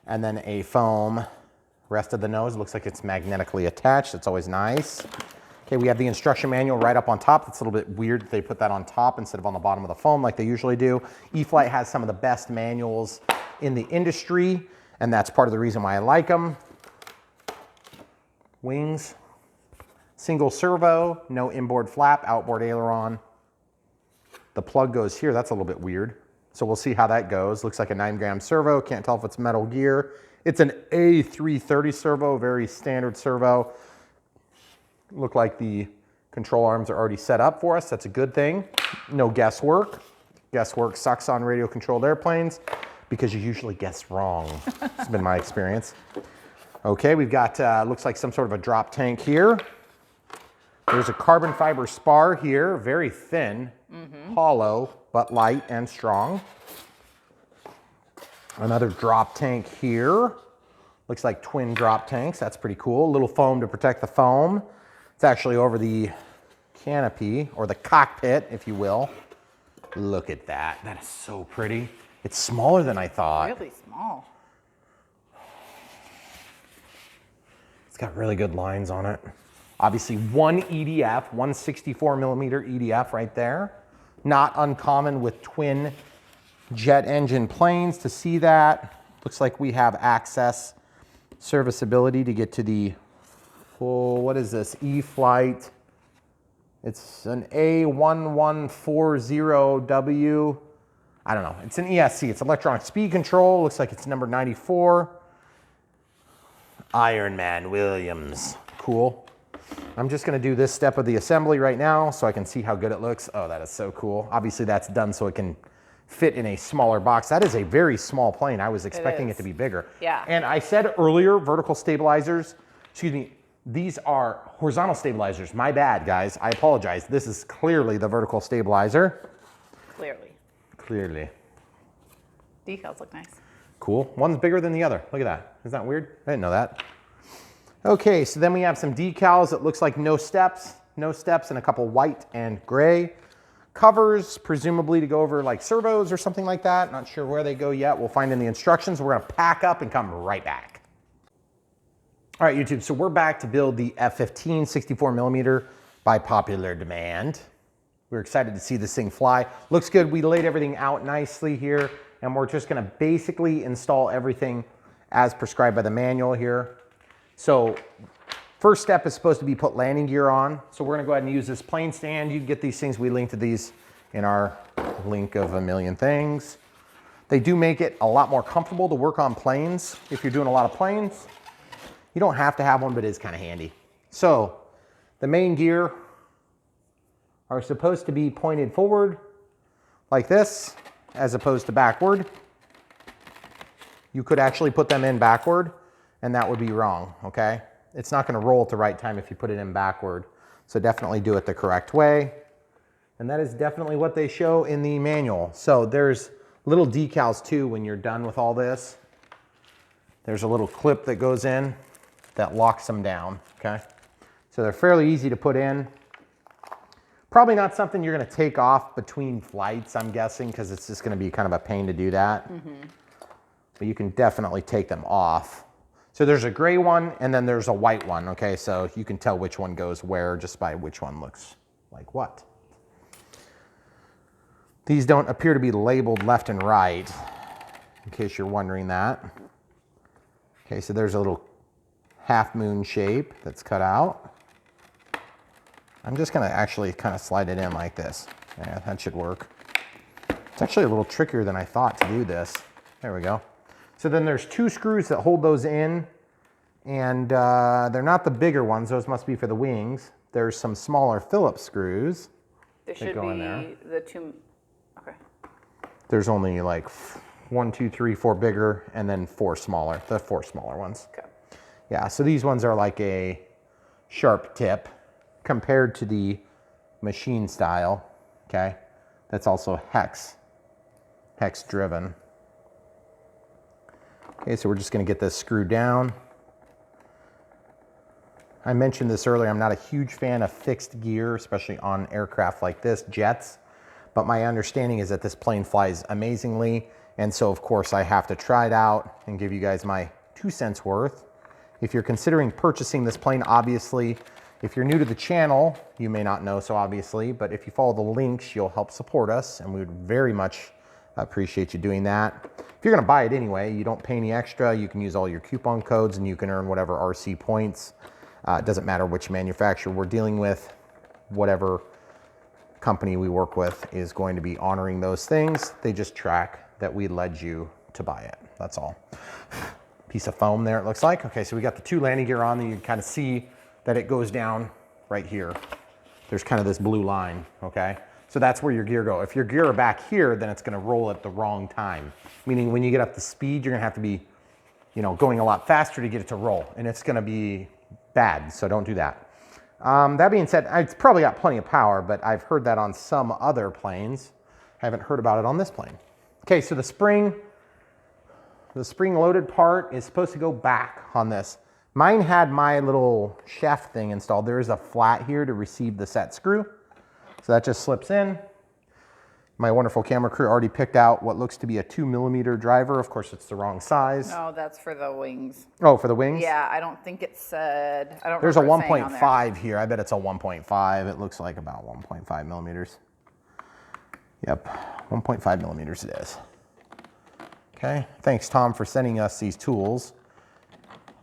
Speaker 1: and then a foam. Rest of the nose looks like it's magnetically attached. That's always nice. Okay, we have the instruction manual right up on top. It's a little bit weird that they put that on top instead of on the bottom of the foam like they usually do. E-flite has some of the best manuals in the industry, and that's part of the reason why I like them. Wings, single servo, no inboard flap, outboard aileron. The plug goes here. That's a little bit weird. So we'll see how that goes. Looks like a 9-gram servo. Can't tell if it's metal gear. It's an A330 servo, very standard servo. Look like the control arms are already set up for us. That's a good thing. No guesswork. Guesswork sucks on radio controlled airplanes because you usually guess wrong. It's been my experience. Okay, we've got, looks like some sort of a drop tank here. There's a carbon fiber spar here, very thin, hollow, but light and strong. Another drop tank here. Looks like twin drop tanks. That's pretty cool. A little foam to protect the foam. It's actually over the canopy, or the cockpit, if you will. Look at that. That is so pretty. It's smaller than I thought.
Speaker 2: Really small.
Speaker 1: It's got really good lines on it. Obviously, one EDF, 164 millimeter EDF right there. Not uncommon with twin jet engine planes to see that. Looks like we have access, serviceability to get to the full, what is this, E-flite. It's an A1140W. I don't know, it's an ESC, it's electronic speed control. Looks like it's number 94. Ironman Williams, cool. I'm just gonna do this step of the assembly right now so I can see how good it looks. Oh, that is so cool. Obviously that's done so it can fit in a smaller box. That is a very small plane. I was expecting it to be bigger.
Speaker 2: Yeah.
Speaker 1: And I said earlier, vertical stabilizers, excuse me, these are horizontal stabilizers. My bad, guys. I apologize. This is clearly the vertical stabilizer.
Speaker 2: Clearly.
Speaker 1: Clearly.
Speaker 2: Decals look nice.
Speaker 1: Cool. One's bigger than the other. Look at that. Isn't that weird? I didn't know that. Okay, so then we have some decals. It looks like no steps. no steps, and a couple white and gray covers, presumably to go over like servos or something like that. Not sure where they go yet. We'll find in the instructions. We're gonna pack up and come right back. All right, YouTube, so we're back to build the F-15 64mm by popular demand. We're excited to see this thing fly. Looks good. We laid everything out nicely here, and we're just gonna basically install everything as prescribed by the manual here. So first step is supposed to be put landing gear on. So we're gonna go ahead and use this plane stand. You can get these things. We linked to these in our link of a million things. They do make it a lot more comfortable to work on planes. If you're doing a lot of planes, you don't have to have one, but it is kind of handy. So the main gear are supposed to be pointed forward like this, as opposed to backward. You could actually put them in backward, and that would be wrong, okay? It's not gonna roll at the right time if you put it in backward. So definitely do it the correct way. And that is definitely what they show in the manual. So there's little decals too when you're done with all this. There's a little clip that goes in that locks them down, okay? So they're fairly easy to put in. Probably not something you're gonna take off between flights, I'm guessing, because it's just gonna be kind of a pain to do that. But you can definitely take them off. So there's a gray one and then there's a white one, okay? So you can tell which one goes where just by which one looks like what. These don't appear to be labeled left and right, in case you're wondering that. Okay, so there's a little half moon shape that's cut out. I'm just gonna actually kind of slide it in like this. Yeah, that should work. It's actually a little trickier than I thought to do this. There we go. So then there's two screws that hold those in, and they're not the bigger ones. Those must be for the wings. There's some smaller Phillips screws.
Speaker 2: They should
Speaker 1: go in
Speaker 2: be
Speaker 1: there.
Speaker 2: the two, okay.
Speaker 1: There's only like 1, 2, 3, 4 bigger, and then 4 smaller, the 4 smaller ones.
Speaker 2: Okay.
Speaker 1: Yeah, so these ones are like a sharp tip compared to the machine style, okay? That's also hex driven. Okay, so we're just gonna get this screwed down. I mentioned this earlier, I'm not a huge fan of fixed gear, especially on aircraft like this, jets, but my understanding is that this plane flies amazingly, and so of course I have to try it out and give you guys my 2 cents worth. If you're considering purchasing this plane, obviously, if you're new to the channel, you may not know so obviously, but if you follow the links, you'll help support us, and we would very much appreciate you doing that. If you're gonna buy it anyway, you don't pay any extra. You can use all your coupon codes and you can earn whatever RC points. It doesn't matter which manufacturer we're dealing with. Whatever company we work with is going to be honoring those things. They just track that we led you to buy it. That's all. Piece of foam there, it looks like. Okay, so we got the 2 landing gear on, and you can kind of see that it goes down right here. There's kind of this blue line, okay? So that's where your gear go. If your gear are back here, then it's gonna roll at the wrong time. Meaning when you get up to speed, you're gonna have to be, going a lot faster to get it to roll, and it's gonna be bad, so don't do that. That being said, it's probably got plenty of power, but I've heard that on some other planes. I haven't heard about it on this plane. Okay, so the spring loaded part is supposed to go back on this. Mine had my little shaft thing installed. There is a flat here to receive the set screw. So that just slips in. My wonderful camera crew already picked out what looks to be a 2mm driver. Of course, it's the wrong size.
Speaker 2: No, that's for the wings.
Speaker 1: Oh, for the wings?
Speaker 2: Yeah, I don't think it said, I don't
Speaker 1: There's a
Speaker 2: remember it saying on there.
Speaker 1: 1.5 here. I bet it's a 1.5. It looks like about 1.5 millimeters. Yep, 1.5 millimeters it is. Okay, thanks Tom for sending us these tools.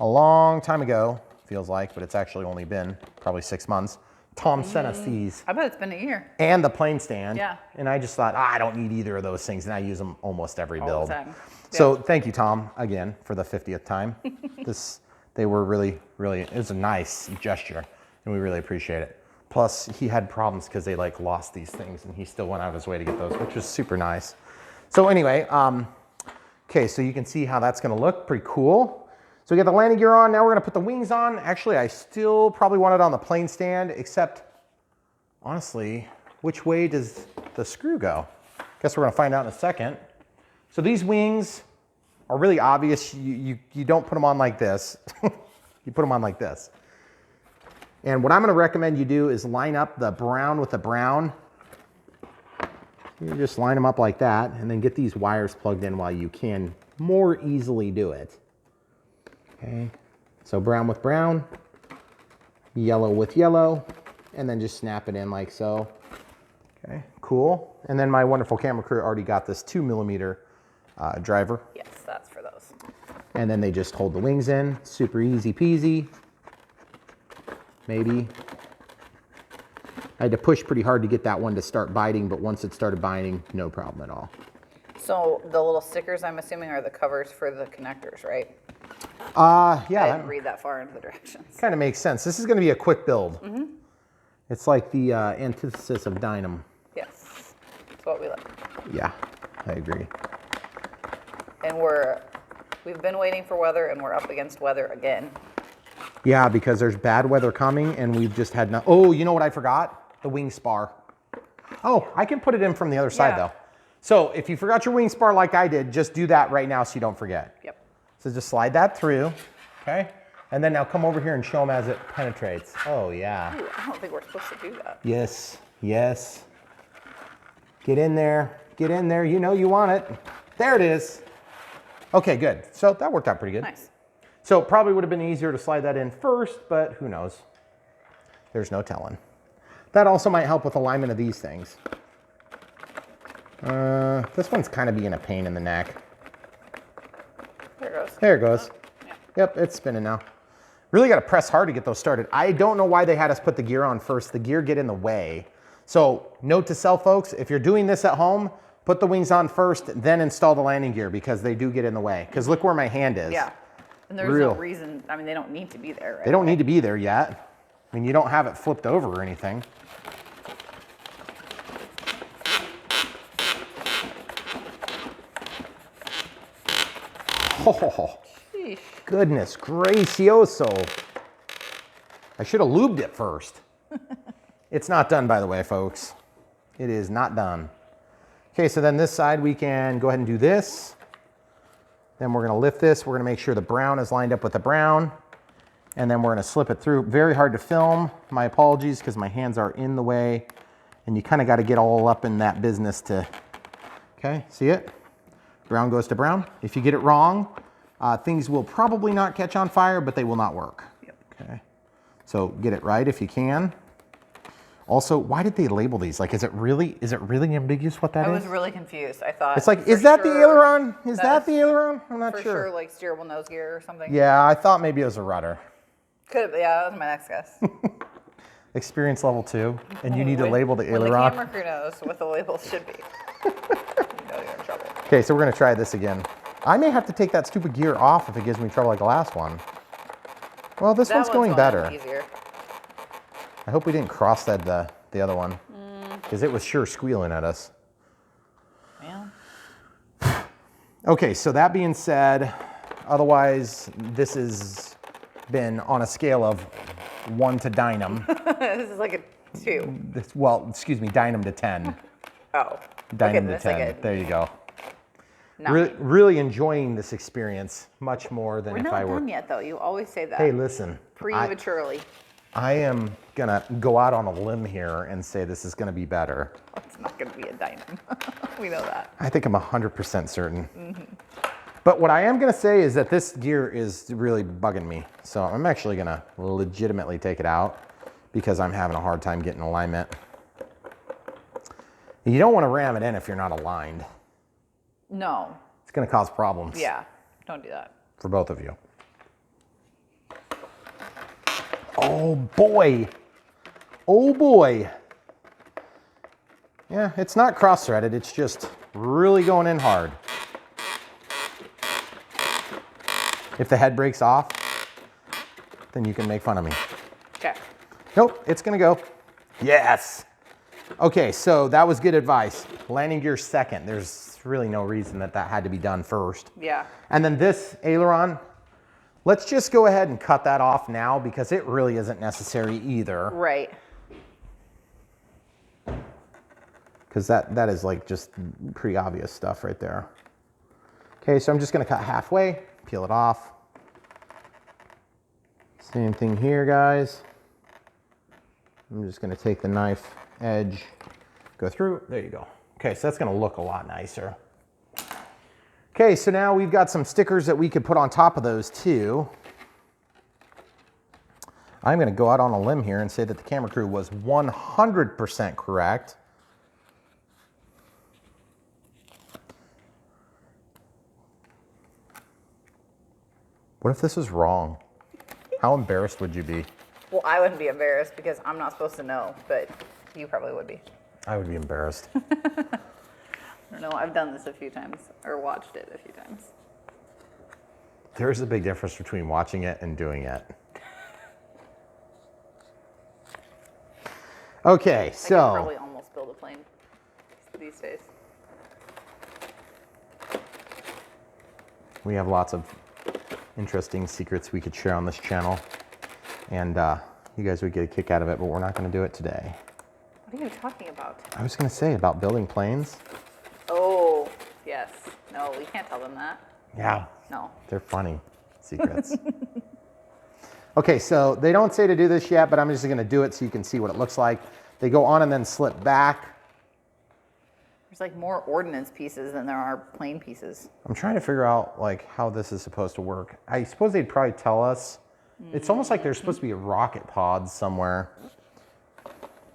Speaker 1: A long time ago, feels like, but it's actually only been probably 6 months. Tom sent us these.
Speaker 2: I bet it's been a year.
Speaker 1: And the plane stand.
Speaker 2: Yeah.
Speaker 1: And I just thought, I don't need either of those things, and I use them almost every build.
Speaker 2: All the time.
Speaker 1: So thank you, Tom, again, for the 50th time. They were really, it was a nice gesture, and we really appreciate it. Plus, he had problems because they lost these things, and he still went out of his way to get those, which was super nice. So anyway, okay, so you can see how that's gonna look, pretty cool. So we got the landing gear on, now we're gonna put the wings on. Actually, I still probably want it on the plane stand, except, honestly, which way does the screw go? Guess we're gonna find out in a second. So these wings are really obvious. You don't put them on like this. You put them on like this. And what I'm gonna recommend you do is line up the brown with the brown. You just line them up like that and then get these wires plugged in while you can more easily do it. Okay, so brown with brown, yellow with yellow, and then just snap it in like so. Okay, cool. And then my wonderful camera crew already got this 2mm driver.
Speaker 2: Yes, that's for those.
Speaker 1: And then they just hold the wings in, super easy peasy. Maybe. I had to push pretty hard to get that one to start biting, but once it started biting, no problem at all.
Speaker 2: So the little stickers, I'm assuming, are the covers for the connectors, right?
Speaker 1: Yeah.
Speaker 2: I didn't read that far into the directions.
Speaker 1: Kind of makes sense. This is going to be a quick build. It's like the antithesis of Dynam.
Speaker 2: Yes, that's what we like.
Speaker 1: Yeah, I agree.
Speaker 2: And we've been waiting for weather, and we're up against weather again.
Speaker 1: Yeah, because there's bad weather coming, and we've just had no. Oh, you know what I forgot? The wing spar. Oh, I can put it in from the other side though. So if you forgot your wing spar like I did, just do that right now so you don't forget.
Speaker 2: Yep.
Speaker 1: So just slide that through, okay? And then now come over here and show them as it penetrates. Oh yeah.
Speaker 2: Ooh, I don't think we're supposed to do that.
Speaker 1: Yes, yes. Get in there, you know you want it. There it is. Okay, good. So that worked out pretty good.
Speaker 2: Nice.
Speaker 1: So probably would have been easier to slide that in first, but who knows? There's no telling. That also might help with alignment of these things. This one's kind of being a pain in the neck.
Speaker 2: There it goes.
Speaker 1: There it goes.
Speaker 2: Yeah.
Speaker 1: Yep, it's spinning now. Really got to press hard to get those started. I don't know why they had us put the gear on first. The gear get in the way. So note to self, folks, if you're doing this at home, put the wings on first, then install the landing gear because they do get in the way. Because look where my hand is.
Speaker 2: Yeah. And there's no reason, I mean, they don't need to be there, right?
Speaker 1: They don't need to be there yet. I mean, you don't have it flipped over or anything. Oh,
Speaker 2: Sheesh.
Speaker 1: goodness gracioso. I should have lubed it first. It's not done, by the way, folks. It is not done. Okay, so then this side we can go ahead and do this. Then we're gonna lift this. We're gonna make sure the brown is lined up with the brown. And then we're gonna slip it through. Very hard to film. My apologies, because my hands are in the way. And you kind of got to get all up in that business to, okay, see it? Brown goes to brown. If you get it wrong, things will probably not catch on fire, but they will not work.
Speaker 2: Yep.
Speaker 1: Okay, so get it right if you can. Also, why did they label these? Like, is it really ambiguous what that is?
Speaker 2: I was really confused. I thought
Speaker 1: It's like,
Speaker 2: for
Speaker 1: is that the
Speaker 2: sure
Speaker 1: aileron? Is that the aileron? I'm not
Speaker 2: for
Speaker 1: sure.
Speaker 2: sure, like steerable nose gear or something.
Speaker 1: Yeah, I thought maybe it was a rudder.
Speaker 2: Could have, yeah, that was my next guess.
Speaker 1: Experience level 2, and you need to label the
Speaker 2: When
Speaker 1: aileron.
Speaker 2: the camera crew knows what the labels should be, you know you're in trouble.
Speaker 1: Okay, so we're gonna try this again. I may have to take that stupid gear off if it gives me trouble like the last one. Well, this one's going better.
Speaker 2: Easier.
Speaker 1: I hope we didn't cross that the other one, because it was sure squealing at us.
Speaker 2: Yeah.
Speaker 1: Okay, so that being said, otherwise this has been on a scale of 1 to Dynam.
Speaker 2: This is like a 2.
Speaker 1: Well, excuse me, Dynam to 10.
Speaker 2: Oh.
Speaker 1: Dynam to
Speaker 2: That's
Speaker 1: 10.
Speaker 2: like a
Speaker 1: There you go.
Speaker 2: 9.
Speaker 1: Really enjoying this experience much more than
Speaker 2: We're
Speaker 1: if
Speaker 2: not
Speaker 1: I were.
Speaker 2: done yet, though. You always say that.
Speaker 1: Hey, listen.
Speaker 2: Prematurely.
Speaker 1: I am gonna go out on a limb here and say this is gonna be better.
Speaker 2: It's not going to be a dynam. We know that.
Speaker 1: I think I'm 100% certain. But what I am gonna say is that this gear is really bugging me. So I'm actually gonna legitimately take it out because I'm having a hard time getting alignment. You don't wanna ram it in if you're not aligned.
Speaker 2: No.
Speaker 1: It's gonna cause problems.
Speaker 2: Yeah. Don't do that.
Speaker 1: For both of you. Oh boy. Oh boy. Yeah, it's not cross-threaded, it's just really going in hard. If the head breaks off, then you can make fun of me.
Speaker 2: Okay.
Speaker 1: Nope, it's gonna go. Yes. Okay, so that was good advice. Landing gear second. There's really no reason that had to be done first.
Speaker 2: Yeah.
Speaker 1: And then this aileron, let's just go ahead and cut that off now because it really isn't necessary either.
Speaker 2: Right.
Speaker 1: Because that is like just pretty obvious stuff right there. Okay, so I'm just gonna cut halfway, peel it off. Same thing here, guys. I'm just gonna take the knife edge, go through, there you go. Okay, so that's gonna look a lot nicer. Okay, so now we've got some stickers that we could put on top of those too. I'm gonna go out on a limb here and say that the camera crew was 100% correct. What if this is wrong? How embarrassed would you be?
Speaker 2: Well, I wouldn't be embarrassed because I'm not supposed to know, but you probably would be.
Speaker 1: I would be embarrassed.
Speaker 2: I don't know. I've done this a few times, or watched it a few times.
Speaker 1: There's a big difference between watching it and doing it. Okay,
Speaker 2: I could
Speaker 1: so
Speaker 2: probably almost build a plane these days.
Speaker 1: we have lots of interesting secrets we could share on this channel, and you guys would get a kick out of it, but we're not going to do it today.
Speaker 2: What are you talking about?
Speaker 1: I was going to say about building planes.
Speaker 2: Oh, yes. No, we can't tell them that.
Speaker 1: Yeah,
Speaker 2: No.
Speaker 1: they're funny secrets. Okay, so they don't say to do this yet, but I'm just going to do it so you can see what it looks like. They go on and then slip back.
Speaker 2: There's like more ordnance pieces than there are plane pieces.
Speaker 1: I'm trying to figure out like how this is supposed to work. I suppose they'd probably tell us. It's almost like there's supposed to be rocket pods somewhere.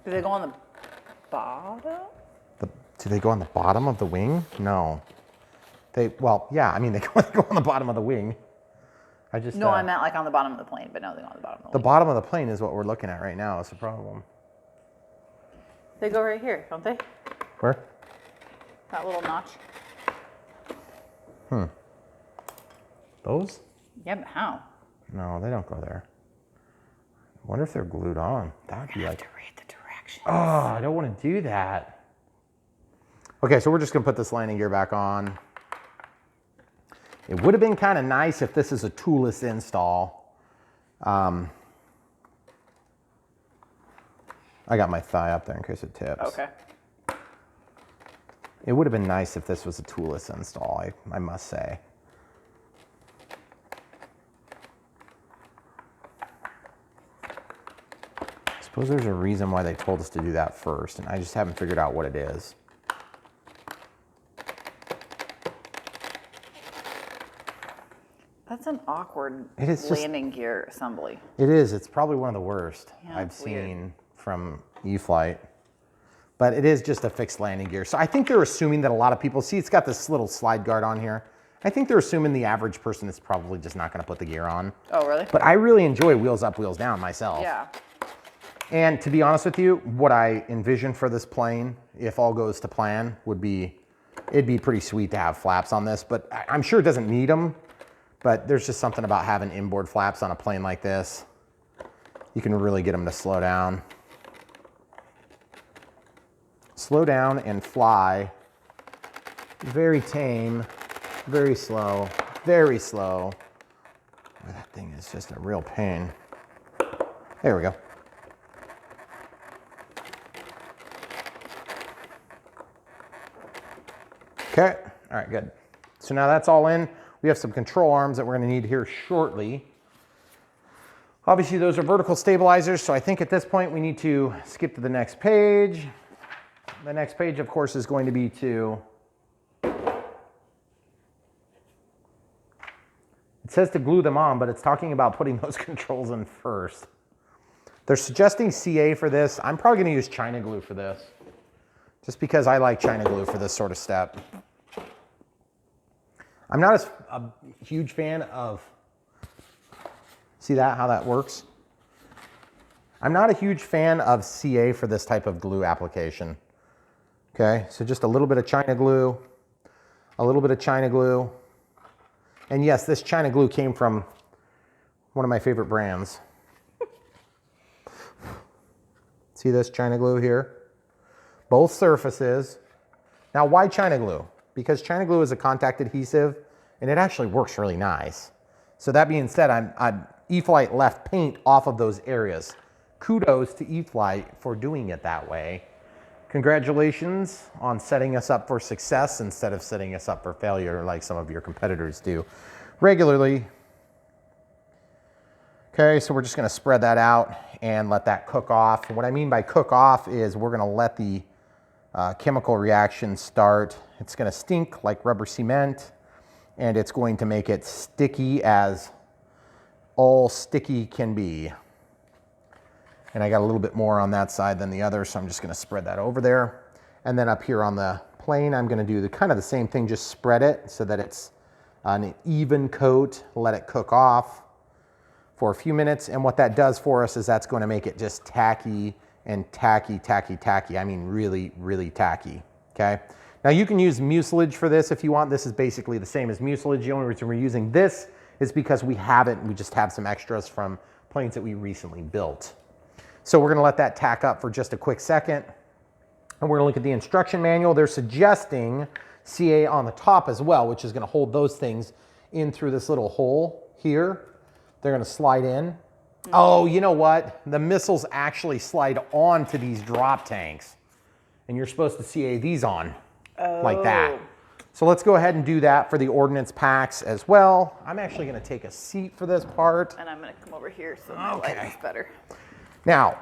Speaker 2: Do they go on the bottom?
Speaker 1: Do they go on the bottom of the wing? No. Well, yeah, I mean, they go on the bottom of the wing.
Speaker 2: No, I meant like on the bottom of the plane, but no, they go on the bottom of the
Speaker 1: The bottom of the plane is what we're looking at right now. It's the problem.
Speaker 2: They go right here, don't they?
Speaker 1: Where?
Speaker 2: That little notch.
Speaker 1: Those?
Speaker 2: Yeah, but how?
Speaker 1: No, they don't go there. I wonder if they're glued on. That would be like,
Speaker 2: To read the directions.
Speaker 1: oh, I don't want to do that. Okay, so we're just gonna put this landing gear back on. It would have been kind of nice if this is a toolless install. I got my thigh up there in case it tips.
Speaker 2: Okay.
Speaker 1: It would have been nice if this was a toolless install, I must say. I suppose there's a reason why they told us to do that first, and I just haven't figured out what it is.
Speaker 2: That's an awkward
Speaker 1: It is just-
Speaker 2: landing gear assembly.
Speaker 1: It is. It's probably one of the worst
Speaker 2: Yeah,
Speaker 1: I've
Speaker 2: it's weird.
Speaker 1: seen from E-flite. But it is just a fixed landing gear. So I think they're assuming that a lot of people, see it's got this little slide guard on here. I think they're assuming the average person is probably just not going to put the gear on.
Speaker 2: Oh, really?
Speaker 1: But I really enjoy wheels up, wheels down myself.
Speaker 2: Yeah.
Speaker 1: And to be honest with you, what I envision for this plane, if all goes to plan, would be, it'd be pretty sweet to have flaps on this, but I'm sure it doesn't need them. But there's just something about having inboard flaps on a plane like this. You can really get them to slow down. Slow down and fly. Very tame, very slow, very slow. Boy, that thing is just a real pain. There we go. Okay, all right, good. So now that's all in. We have some control arms that we're gonna need here shortly. Obviously those are vertical stabilizers, so I think at this point we need to skip to the next page. The next page, of course, is going to be to, it says to glue them on, but it's talking about putting those controls in first. They're suggesting CA for this. I'm probably gonna use China glue for this, just because I like China glue for this sort of step. I'm not a huge fan of, see that, how that works? I'm not a huge fan of CA for this type of glue application. Okay, so just a little bit of China glue, a little bit of China glue. And yes, this China glue came from one of my favorite brands. See this China glue here? Both surfaces. Now, why China glue? Because China glue is a contact adhesive and it actually works really nice. So that being said, E-flite left paint off of those areas. Kudos to E-flite for doing it that way. Congratulations on setting us up for success instead of setting us up for failure like some of your competitors do regularly. Okay, so we're just gonna spread that out and let that cook off. And what I mean by cook off is we're gonna let the chemical reaction start. It's gonna stink like rubber cement, and it's going to make it sticky as all sticky can be. And I got a little bit more on that side than the other, so I'm just gonna spread that over there. And then up here on the plane, I'm gonna do kind of the same thing, just spread it so that it's an even coat, let it cook off for a few minutes. And what that does for us is that's gonna make it just tacky and tacky, tacky, tacky. I mean, really, really tacky, okay? Now you can use mucilage for this if you want. This is basically the same as mucilage. The only reason we're using this is because we have it and we just have some extras from planes that we recently built. So we're gonna let that tack up for just a quick second. And we're gonna look at the instruction manual. They're suggesting CA on the top as well, which is gonna hold those things in through this little hole here. They're gonna slide in. Oh, you know what? The missiles actually slide onto these drop tanks. And you're supposed to CA these on like that. So let's go ahead and do that for the ordnance packs as well. I'm actually gonna take a seat for this part.
Speaker 2: And I'm gonna come over here so my light is better.
Speaker 1: Now,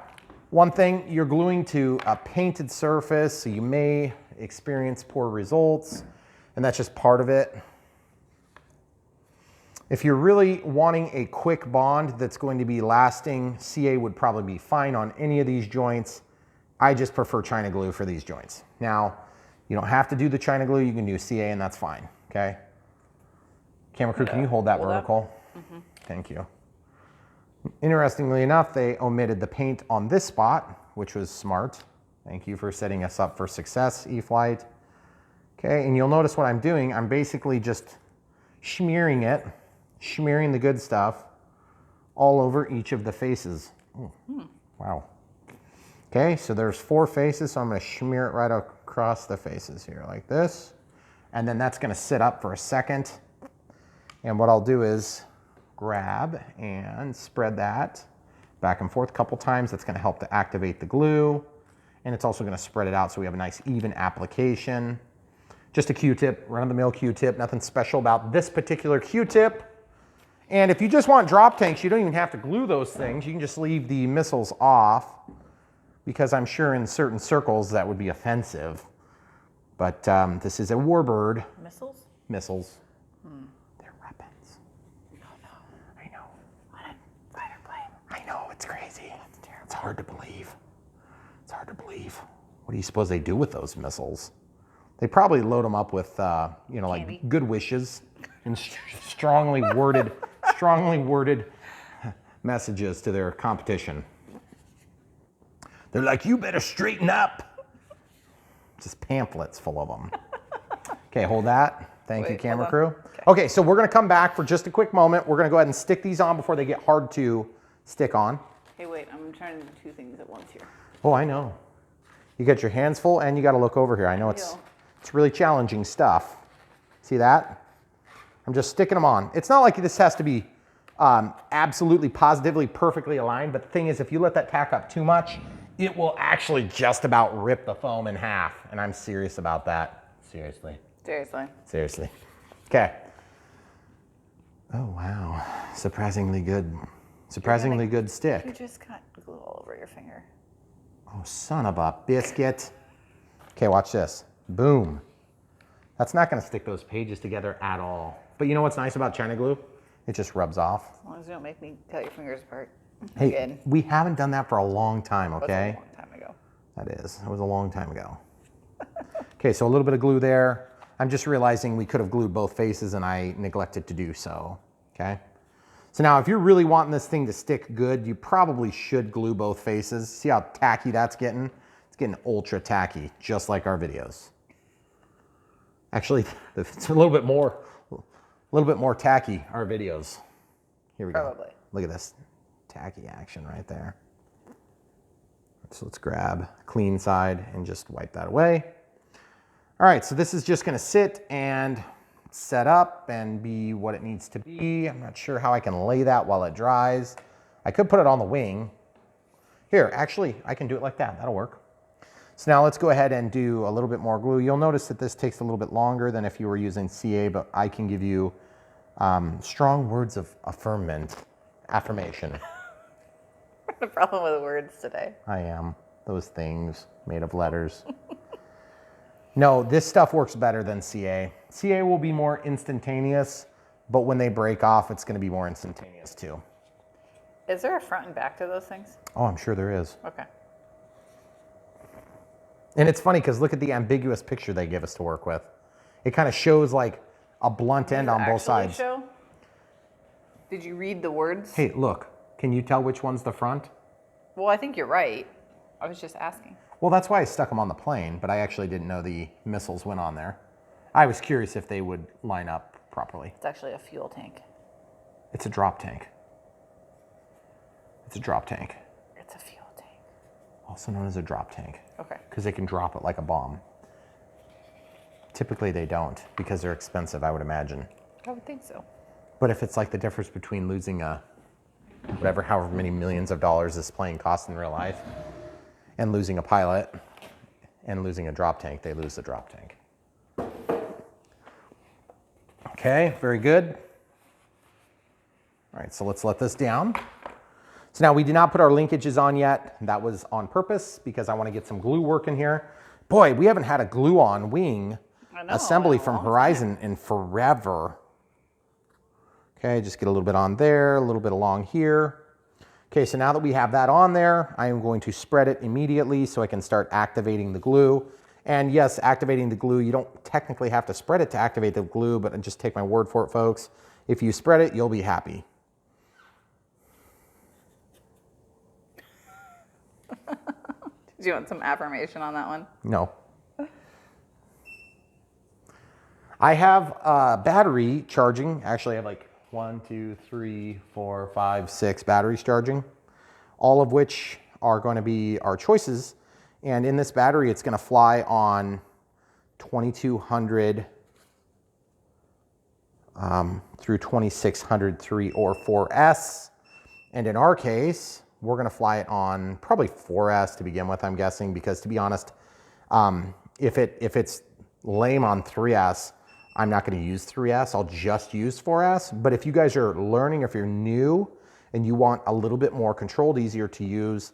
Speaker 1: one thing, you're gluing to a painted surface, so you may experience poor results, and that's just part of it. If you're really wanting a quick bond that's going to be lasting, CA would probably be fine on any of these joints. I just prefer China glue for these joints. Now, you don't have to do the China glue, you can do CA and that's fine, okay? Camera crew, can you hold that vertical? Thank you. Interestingly enough, they omitted the paint on this spot, which was smart. Thank you for setting us up for success, E-flite. Okay, and you'll notice what I'm doing. I'm basically just smearing it, smearing the good stuff all over each of the faces. Wow. Okay, so there's 4 faces, so I'm gonna smear it right across the faces here like this. And then that's gonna sit up for a second. And what I'll do is grab and spread that back and forth a couple times. That's gonna help to activate the glue. And it's also gonna spread it out so we have a nice even application. Just a Q-tip, run-of-the-mill Q-tip, nothing special about this particular Q-tip. And if you just want drop tanks, you don't even have to glue those things. You can just leave the missiles off, because I'm sure in certain circles that would be offensive. But this is a warbird.
Speaker 2: Missiles?
Speaker 1: Missiles. They're weapons.
Speaker 2: Oh no.
Speaker 1: I know.
Speaker 2: On a fighter plane.
Speaker 1: I know, it's crazy. It's hard to believe. It's hard to believe. What do you suppose they do with those missiles? They probably load them up with, you know,
Speaker 2: Candy.
Speaker 1: like good wishes and strongly worded messages to their competition. They're like, you better straighten up. Just pamphlets full of them. Okay, hold that. Thank you, camera crew. Okay, so we're gonna come back for just a quick moment. We're gonna go ahead and stick these on before they get hard to stick on.
Speaker 2: Hey, wait, I'm trying to do 2 things at once here.
Speaker 1: Oh, I know. You got your hands full and you gotta look over here. I know it's really challenging stuff. See that? I'm just sticking them on. It's not like this has to be absolutely, positively, perfectly aligned, but the thing is, if you let that tack up too much, it will actually just about rip the foam in half. And I'm serious about that. Seriously.
Speaker 2: Seriously.
Speaker 1: Seriously. Okay. Oh, wow. Surprisingly good. Surprisingly good
Speaker 2: You
Speaker 1: stick.
Speaker 2: just got glue all over your finger.
Speaker 1: Oh, son of a biscuit. Okay, watch this. Boom. That's not going to stick those pages together at all. But you know what's nice about China glue? It just rubs off.
Speaker 2: As long as you don't make me cut your fingers apart.
Speaker 1: Hey,
Speaker 2: Good.
Speaker 1: we haven't done that for a long time,
Speaker 2: That was
Speaker 1: okay?
Speaker 2: a long time ago.
Speaker 1: That is. It was a long time ago. Okay, so a little bit of glue there. I'm just realizing we could have glued both faces and I neglected to do so, okay? So now if you're really wanting this thing to stick good, you probably should glue both faces. See how tacky that's getting? It's getting ultra tacky, just like our videos. Actually, it's a little bit more tacky, our videos. Here we go.
Speaker 2: Probably.
Speaker 1: Look at this tacky action right there. So let's grab a clean side and just wipe that away. All right, so this is just gonna sit and set up and be what it needs to be. I'm not sure how I can lay that while it dries. I could put it on the wing. Here, actually, I can do it like that. That'll work. So now let's go ahead and do a little bit more glue. You'll notice that this takes a little bit longer than if you were using CA, but I can give you strong words of affirmation affirmation.
Speaker 2: The problem with words today.
Speaker 1: I am. Those things made of letters. No, this stuff works better than CA. CA will be more instantaneous, but when they break off, it's going to be more instantaneous too.
Speaker 2: Is there a front and back to those things?
Speaker 1: Oh, I'm sure there is.
Speaker 2: Okay.
Speaker 1: And it's funny because look at the ambiguous picture they give us to work with. It kind of shows like a blunt end on both sides.
Speaker 2: Show? Did you read the words?
Speaker 1: Hey, look, can you tell which one's the front?
Speaker 2: Well, I think you're right. I was just asking.
Speaker 1: Well, that's why I stuck them on the plane, but I actually didn't know the missiles went on there. I was curious if they would line up properly.
Speaker 2: It's actually a fuel tank.
Speaker 1: It's a drop tank. It's a drop tank.
Speaker 2: It's a fuel tank.
Speaker 1: Also known as a drop tank.
Speaker 2: Okay.
Speaker 1: Because they can drop it like a bomb. Typically they don't because they're expensive, I would imagine.
Speaker 2: I would think so.
Speaker 1: But if it's like the difference between losing a whatever, however many millions of dollars this plane costs in real life, and losing a pilot and losing a drop tank, they lose the drop tank. Okay, very good. All right, so let's let this down. So now we did not put our linkages on yet. That was on purpose because I want to get some glue work in here. Boy, we haven't had a glue on wing assembly from Horizon in forever. Okay, just get a little bit on there, a little bit along here. Okay, so now that we have that on there, I am going to spread it immediately so I can start activating the glue. And yes, activating the glue, you don't technically have to spread it to activate the glue, but just take my word for it, folks. If you spread it, you'll be happy.
Speaker 2: Do you want some affirmation on that one?
Speaker 1: No. I have battery charging. Actually, I have like 1, 2, 3, 4, 5, 6 batteries charging, all of which are going to be our choices. And in this battery, it's going to fly on 2200 through 2600 3 or 4S. And in our case, we're going to fly it on probably 4S to begin with, I'm guessing, because to be honest, if it's lame on 3S, I'm not going to use 3S. I'll just use 4S. But if you guys are learning, if you're new and you want a little bit more controlled, easier to use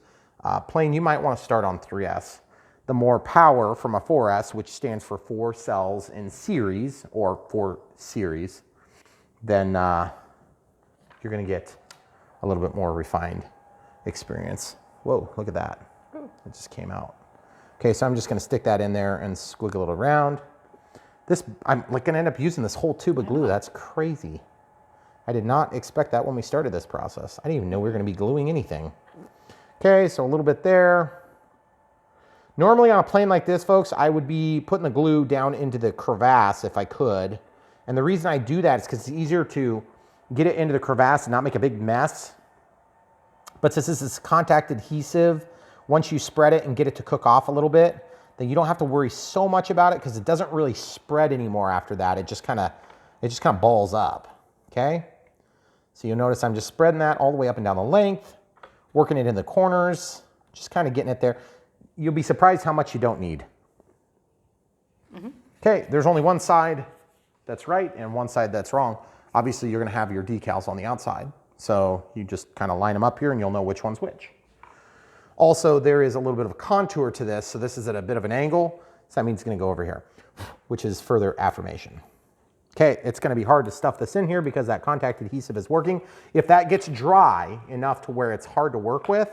Speaker 1: plane, you might want to start on 3S. The more power from a 4S, which stands for 4 cells in series or 4 series, then you're going to get a little bit more refined experience. Whoa, look at that. It just came out. Okay, so I'm just going to stick that in there and squiggle it around. This, I'm like going to end up using this whole tube of glue. That's crazy. I did not expect that when we started this process. I didn't even know we were going to be gluing anything. Okay, so a little bit there. Normally on a plane like this, folks, I would be putting the glue down into the crevasse if I could. And the reason I do that is because it's easier to get it into the crevasse and not make a big mess. But since this is contact adhesive, once you spread it and get it to cook off a little bit, then you don't have to worry so much about it because it doesn't really spread anymore after that. It just kind of balls up, okay? So you'll notice I'm just spreading that all the way up and down the length, working it in the corners, just kind of getting it there. You'll be surprised how much you don't need. Okay, there's only one side that's right and one side that's wrong. Obviously, you're going to have your decals on the outside. So you just kind of line them up here and you'll know which one's which. Also, there is a little bit of a contour to this. So this is at a bit of an angle. So that means it's going to go over here, which is further affirmation. Okay, it's going to be hard to stuff this in here because that contact adhesive is working. If that gets dry enough to where it's hard to work with,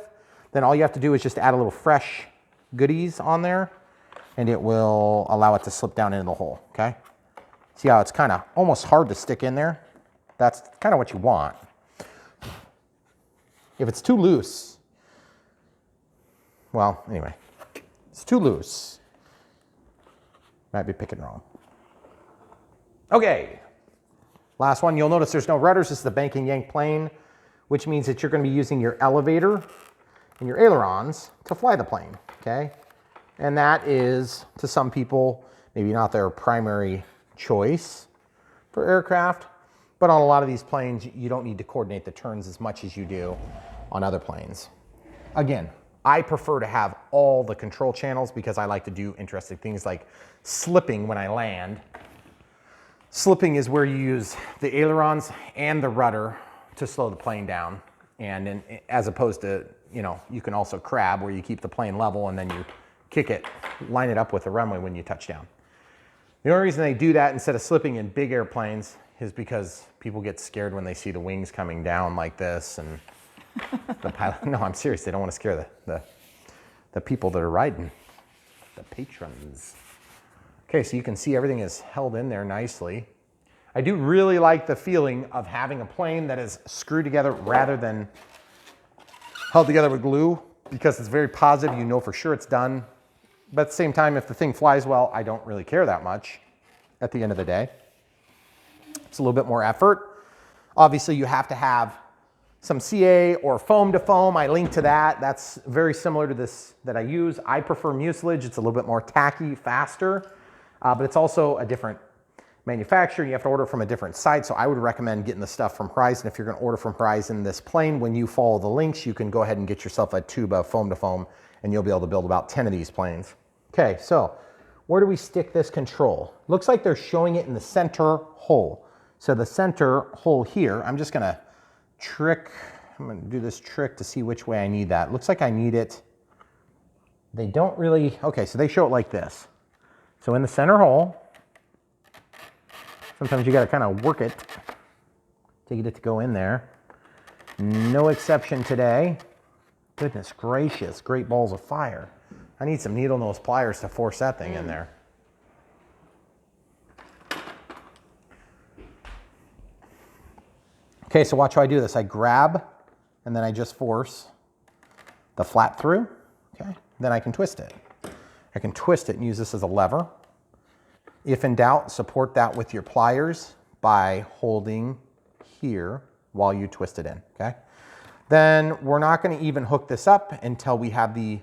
Speaker 1: then all you have to do is just add a little fresh goodies on there and it will allow it to slip down into the hole, okay? See how it's kind of almost hard to stick in there? That's kind of what you want. If it's too loose, well, anyway, it's too loose. Might be picking wrong. Okay, last one. You'll notice there's no rudders. This is the bank and yank plane, which means that you're going to be using your elevator and your ailerons to fly the plane, okay? And that is, to some people, maybe not their primary choice for aircraft, but on a lot of these planes, you don't need to coordinate the turns as much as you do on other planes. Again, I prefer to have all the control channels because I like to do interesting things like slipping when I land. Slipping is where you use the ailerons and the rudder to slow the plane down. And as opposed to, you know, you can also crab where you keep the plane level and then you kick it, line it up with the runway when you touch down. The only reason they do that instead of slipping in big airplanes is because people get scared when they see the wings coming down like this, and the pilot, no, I'm serious, they don't want to scare the people that are riding, the patrons. Okay, so you can see everything is held in there nicely. I do really like the feeling of having a plane that is screwed together rather than held together with glue, because it's very positive, you know for sure it's done. But at the same time, if the thing flies well, I don't really care that much at the end of the day. It's a little bit more effort. Obviously, you have to have some CA or foam to foam. I link to that. That's very similar to this that I use. I prefer mucilage. It's a little bit more tacky, faster, but it's also a different manufacturer. You have to order from a different site. So I would recommend getting the stuff from Horizon. If you're going to order from Horizon this plane, when you follow the links, you can go ahead and get yourself a tube of foam to foam, and you'll be able to build about 10 of these planes. Okay, so where do we stick this control? Looks like they're showing it in the center hole. So the center hole here, I'm just gonna do this trick to see which way I need that. Looks like I need it, they don't really, okay, so they show it like this. So in the center hole, sometimes you gotta kind of work it to get it to go in there. No exception today. Goodness gracious, great balls of fire. I need some needle nose pliers to force that thing in there. Okay, so watch how I do this. I grab and then I just force the flap through, okay? Then I can twist it. I can twist it and use this as a lever. If in doubt, support that with your pliers by holding here while you twist it in, okay? Then we're not gonna even hook this up until we have the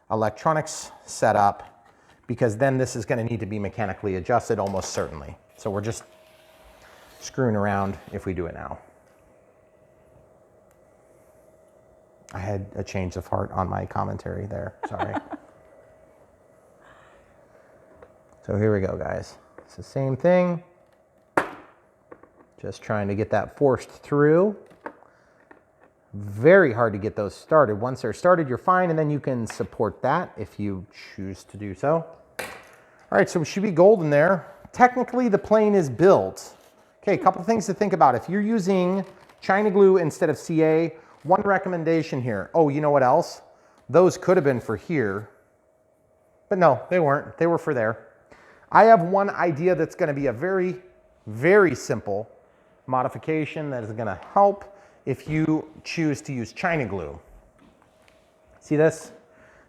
Speaker 1: electronics set up, because then this is gonna need to be mechanically adjusted almost certainly. So we're just screwing around if we do it now. I had a change of heart on my commentary there, sorry. So here we go, guys. It's the same thing. Just trying to get that forced through. Very hard to get those started. Once they're started, you're fine, and then you can support that if you choose to do so. All right, so we should be golden there. Technically, the plane is built. Okay, a couple things to think about. If you're using China glue instead of CA, one recommendation here. Oh, you know what else? Those could have been for here, but no, they weren't. They were for there. I have one idea that's going to be a very, very simple modification that is going to help if you choose to use China glue. See this?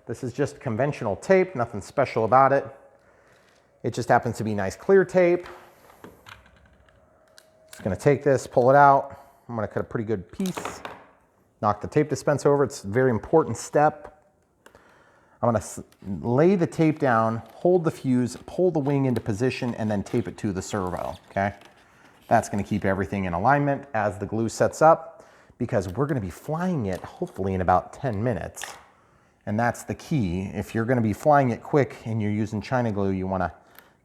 Speaker 1: This is just conventional tape, nothing special about it. It just happens to be nice clear tape. Just going to take this, pull it out. I'm going to cut a pretty good piece. Knock the tape dispenser over. It's a very important step. I'm going to lay the tape down, hold the fuse, pull the wing into position, and then tape it to the servo, okay? That's going to keep everything in alignment as the glue sets up, because we're going to be flying it hopefully in about 10 minutes. And that's the key. If you're going to be flying it quick and you're using China glue, you want to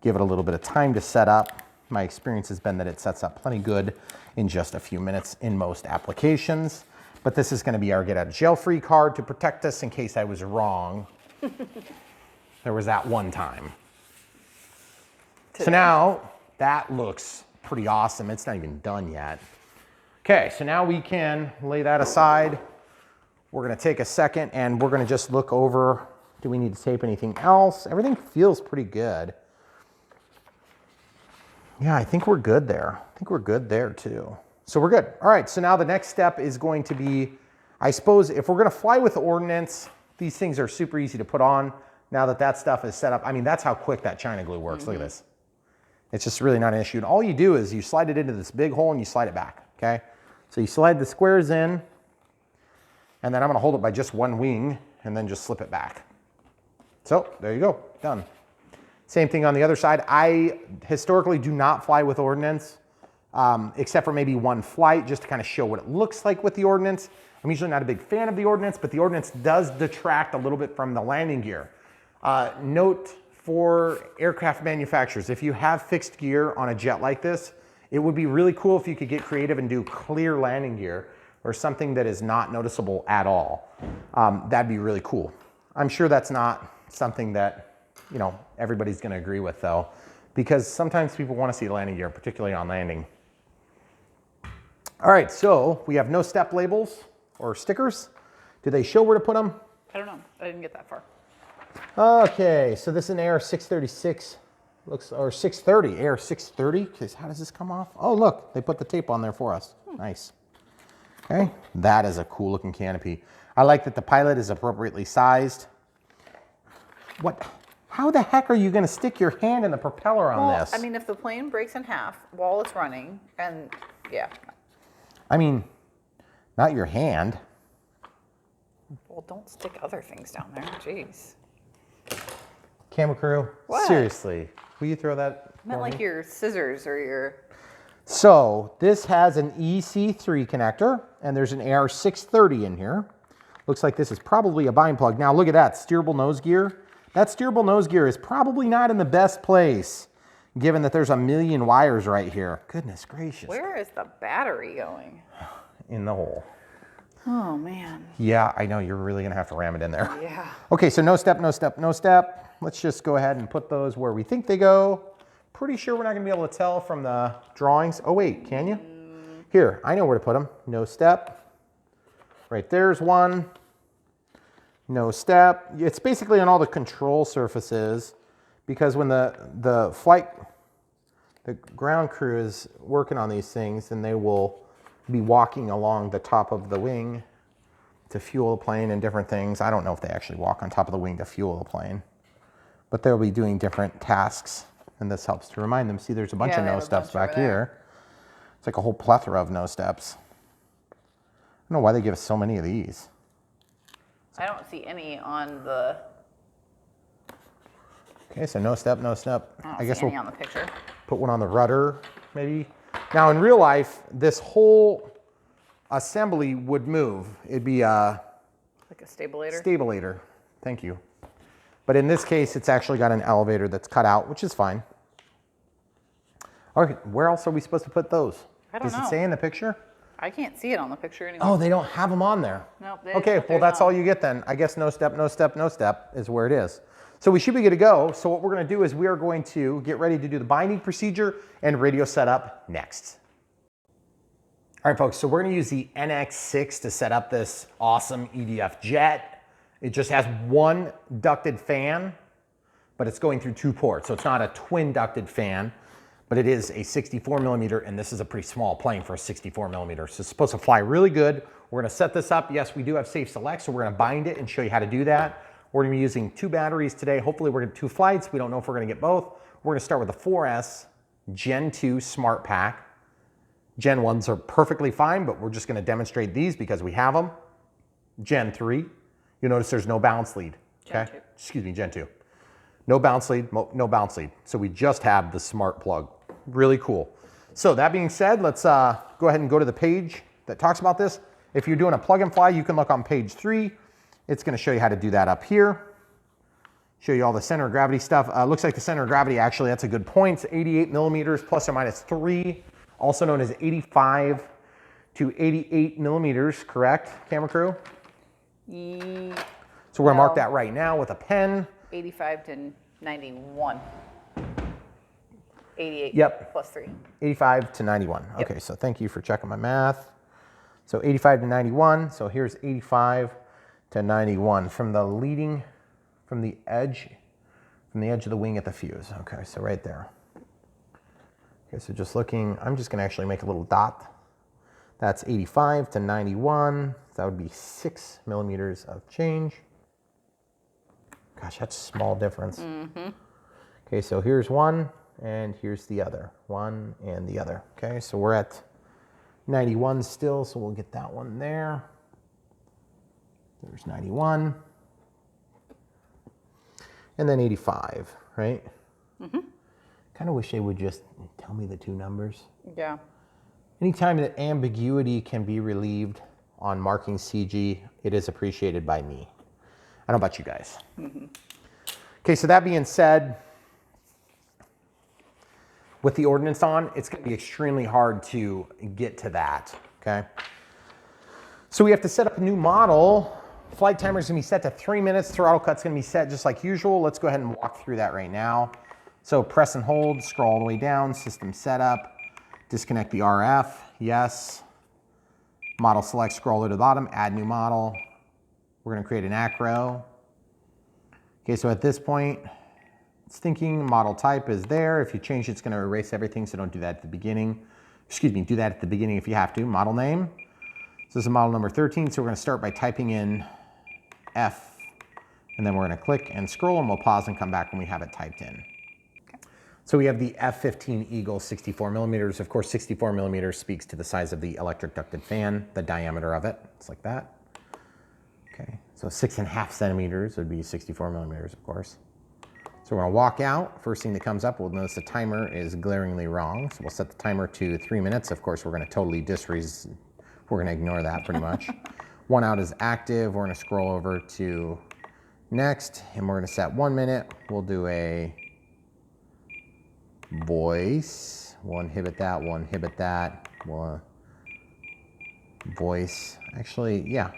Speaker 1: give it a little bit of time to set up. My experience has been that it sets up plenty good in just a few minutes in most applications. But this is going to be our get out of jail free card to protect us in case I was wrong. There was that one time. So now that looks pretty awesome. It's not even done yet. Okay, so now we can lay that aside. We're going to take a second and we're going to just look over. Do we need to tape anything else? Everything feels pretty good. Yeah, I think we're good there. I think we're good there too. So we're good. All right, so now the next step is going to be, I suppose if we're gonna fly with the ordnance, these things are super easy to put on now that that stuff is set up. I mean, that's how quick that China glue works. Look at this. It's just really not an issue. And all you do is you slide it into this big hole and you slide it back, okay? So you slide the squares in, and then I'm gonna hold it by just one wing and then just slip it back. So there you go, done. Same thing on the other side. I historically do not fly with ordnance. Except for maybe one flight, just to kind of show what it looks like with the ordnance. I'm usually not a big fan of the ordnance, but the ordnance does detract a little bit from the landing gear. Note for aircraft manufacturers, if you have fixed gear on a jet like this, it would be really cool if you could get creative and do clear landing gear. or something that is not noticeable at all. That'd be really cool. I'm sure that's not something that, you know, everybody's gonna agree with though, because sometimes people wanna see the landing gear, particularly on landing. All right, so we have no step labels or stickers. Do they show where to put them?
Speaker 2: I don't know. I didn't get that far.
Speaker 1: Okay, so this is an AR636, or 630, AR630. Because how does this come off? Oh, look, they put the tape on there for us. Nice. Okay, that is a cool looking canopy. I like that the pilot is appropriately sized. What? How the heck are you going to stick your hand in the propeller on this?
Speaker 2: I mean, if the plane breaks in half while it's running, and yeah.
Speaker 1: I mean, not your hand.
Speaker 2: Well, don't stick other things down there. Jeez.
Speaker 1: Camera crew,
Speaker 2: What?
Speaker 1: seriously, will you throw that?
Speaker 2: I meant like your scissors or your.
Speaker 1: So this has an EC3 connector, and there's an AR630 in here. Looks like this is probably a bind plug. Now look at that steerable nose gear. That steerable nose gear is probably not in the best place, given that there's a million wires right here. Goodness gracious.
Speaker 2: Where is the battery going?
Speaker 1: In the hole.
Speaker 2: Oh man.
Speaker 1: Yeah, I know, you're really gonna have to ram it in there.
Speaker 2: Yeah.
Speaker 1: Okay, so no step, no step, no step. Let's just go ahead and put those where we think they go. Pretty sure we're not gonna be able to tell from the drawings. Oh wait, can you? Here, I know where to put them. No step. Right there's one. No step. It's basically on all the control surfaces, because when the ground crew is working on these things, then they will be walking along the top of the wing to fuel the plane and different things. I don't know if they actually walk on top of the wing to fuel the plane, but they'll be doing different tasks, and this helps to remind them. See, there's a bunch of no steps back here. It's like a whole plethora of no steps. I don't know why they give us so many of these.
Speaker 2: I don't see any on the.
Speaker 1: Okay, so no step, no step.
Speaker 2: I guess we'll on the picture.
Speaker 1: Put one on the rudder, maybe. Now in real life, this whole assembly would move. It'd be a
Speaker 2: like a stabilator.
Speaker 1: Stabilator. Thank you. But in this case, it's actually got an elevator that's cut out, which is fine. All right, where else are we supposed to put those?
Speaker 2: I don't know.
Speaker 1: Does it say in the picture?
Speaker 2: I can't see it on the picture anymore.
Speaker 1: Oh, they don't have them on there.
Speaker 2: Nope.
Speaker 1: Okay, well that's all you get then. I guess no step, no step, no step is where it is. So we should be good to go. So what we're gonna do is we are going to get ready to do the binding procedure and radio setup next. All right, folks, so we're gonna use the NX6 to set up this awesome EDF jet. It just has one ducted fan, but it's going through two ports. So it's not a twin ducted fan, but it is a 64 millimeter, and this is a pretty small plane for a 64 millimeter. So it's supposed to fly really good. We're gonna set this up. Yes, we do have safe select, so we're gonna bind it and show you how to do that. We're gonna be using 2 batteries today. Hopefully we're gonna do 2 flights. We don't know if we're gonna get both. We're gonna start with the 4S Gen 2 Smart Pack. Gen 1s are perfectly fine, but we're just gonna demonstrate these because we have them. Gen 3, you'll notice there's no bounce lead, okay?
Speaker 2: Gen 2.
Speaker 1: Excuse me, Gen 2. No bounce lead, no bounce lead. So we just have the smart plug. Really cool. So that being said, let's go ahead and go to the page that talks about this. If you're doing a plug and fly, you can look on page 3. It's gonna show you how to do that up here. Show you all the center of gravity stuff. Looks like the center of gravity, actually, that's a good point. It's 88 millimeters plus or minus 3, also known as 85 to 88 millimeters, correct, camera crew? So we're gonna mark that right now with a pen.
Speaker 2: 85 to 91. 88
Speaker 1: Yep.
Speaker 2: plus 3.
Speaker 1: 85 to 91.
Speaker 2: Yep.
Speaker 1: Okay, so thank you for checking my math. So 85 to 91. So here's 85 to 91 from the edge of the wing at the fuse. Okay, so right there. Okay, so just looking, I'm just gonna actually make a little dot. That's 85 to 91. That would be 6 millimeters of change. Gosh, that's a small difference.
Speaker 2: Mm-hmm.
Speaker 1: Okay, so here's one, and here's the other. One and the other. Okay, so we're at 91 still, so we'll get that one there. There's 91. And then 85, right? Mm-hmm. Kind of wish they would just tell me the two numbers.
Speaker 2: Yeah. Anytime
Speaker 1: that ambiguity can be relieved on marking CG, it is appreciated by me. I don't know about you guys. Mm-hmm. Okay, so that being said, with the ordnance on, it's going to be extremely hard to get to that, okay? So we have to set up a new model. Flight timer is gonna be set to 3 minutes. Throttle cut's gonna be set just like usual. Let's go ahead and walk through that right now. So press and hold, scroll all the way down, system setup, disconnect the RF, yes. Model select, scroll to the bottom, add new model. We're gonna create an acro. Okay, so at this point, it's thinking model type is there. If you change it, it's gonna erase everything, so don't do that at the beginning. Excuse me, do that at the beginning if you have to. Model name. So this is model number 13, so we're gonna start by typing in F, and then we're gonna click and scroll, and we'll pause and come back when we have it typed in. So we have the F-15 Eagle 64 millimeters. Of course, 64 millimeters speaks to the size of the electric ducted fan, the diameter of it. It's like that. Okay, so 6.5 centimeters would be 64 millimeters, of course. So we're gonna walk out. First thing that comes up, we'll notice the timer is glaringly wrong. So we'll set the timer to 3 minutes. Of course, we're gonna totally we're gonna ignore that pretty much. One out is active. We're gonna scroll over to next, and we're gonna set 1 minute. We'll do a voice. We'll inhibit that, we'll inhibit that. We'll voice, actually, yeah.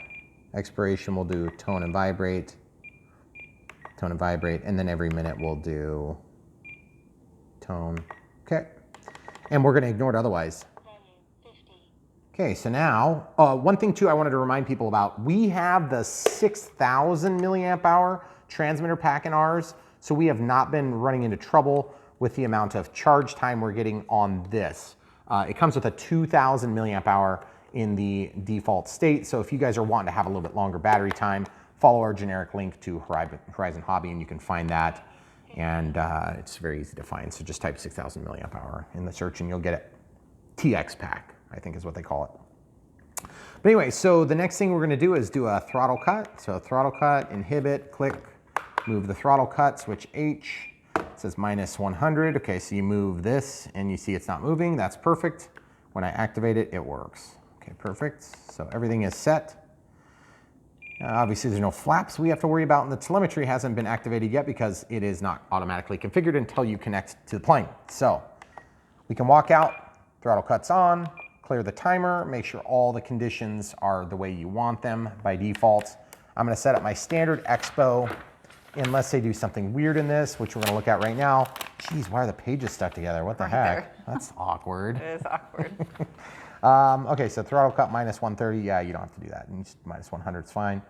Speaker 1: Expiration, we'll do tone and vibrate. Tone and vibrate, and then every minute we'll do tone. Okay, and we're gonna ignore it otherwise. Okay, so now, one thing too I wanted to remind people about, we have the 6,000 milliamp hour transmitter pack in ours, so we have not been running into trouble with the amount of charge time we're getting on this. It comes with a 2,000 milliamp hour in the default state, so if you guys are wanting to have a little bit longer battery time, follow our generic link to Horizon Hobby and you can find that, and it's very easy to find, so just type 6,000 milliamp hour in the search and you'll get it. TX pack, I think is what they call it. But anyway, so the next thing we're gonna do is do a throttle cut. So throttle cut, inhibit, click, move the throttle cut, switch H. It says minus 100. Okay, so you move this and you see it's not moving. That's perfect. When I activate it, it works. Okay, perfect. So everything is set. Obviously, there's no flaps we have to worry about, and the telemetry hasn't been activated yet because it is not automatically configured until you connect to the plane. So we can walk out, throttle cuts on, clear the timer, make sure all the conditions are the way you want them by default. I'm gonna set up my standard expo unless they do something weird in this, which we're gonna look at right now. Geez, why are the pages stuck together? What the heck? That's awkward.
Speaker 2: It is awkward.
Speaker 1: Okay, so throttle cut minus 130. Yeah, you don't have to do that. Minus 100 is fine.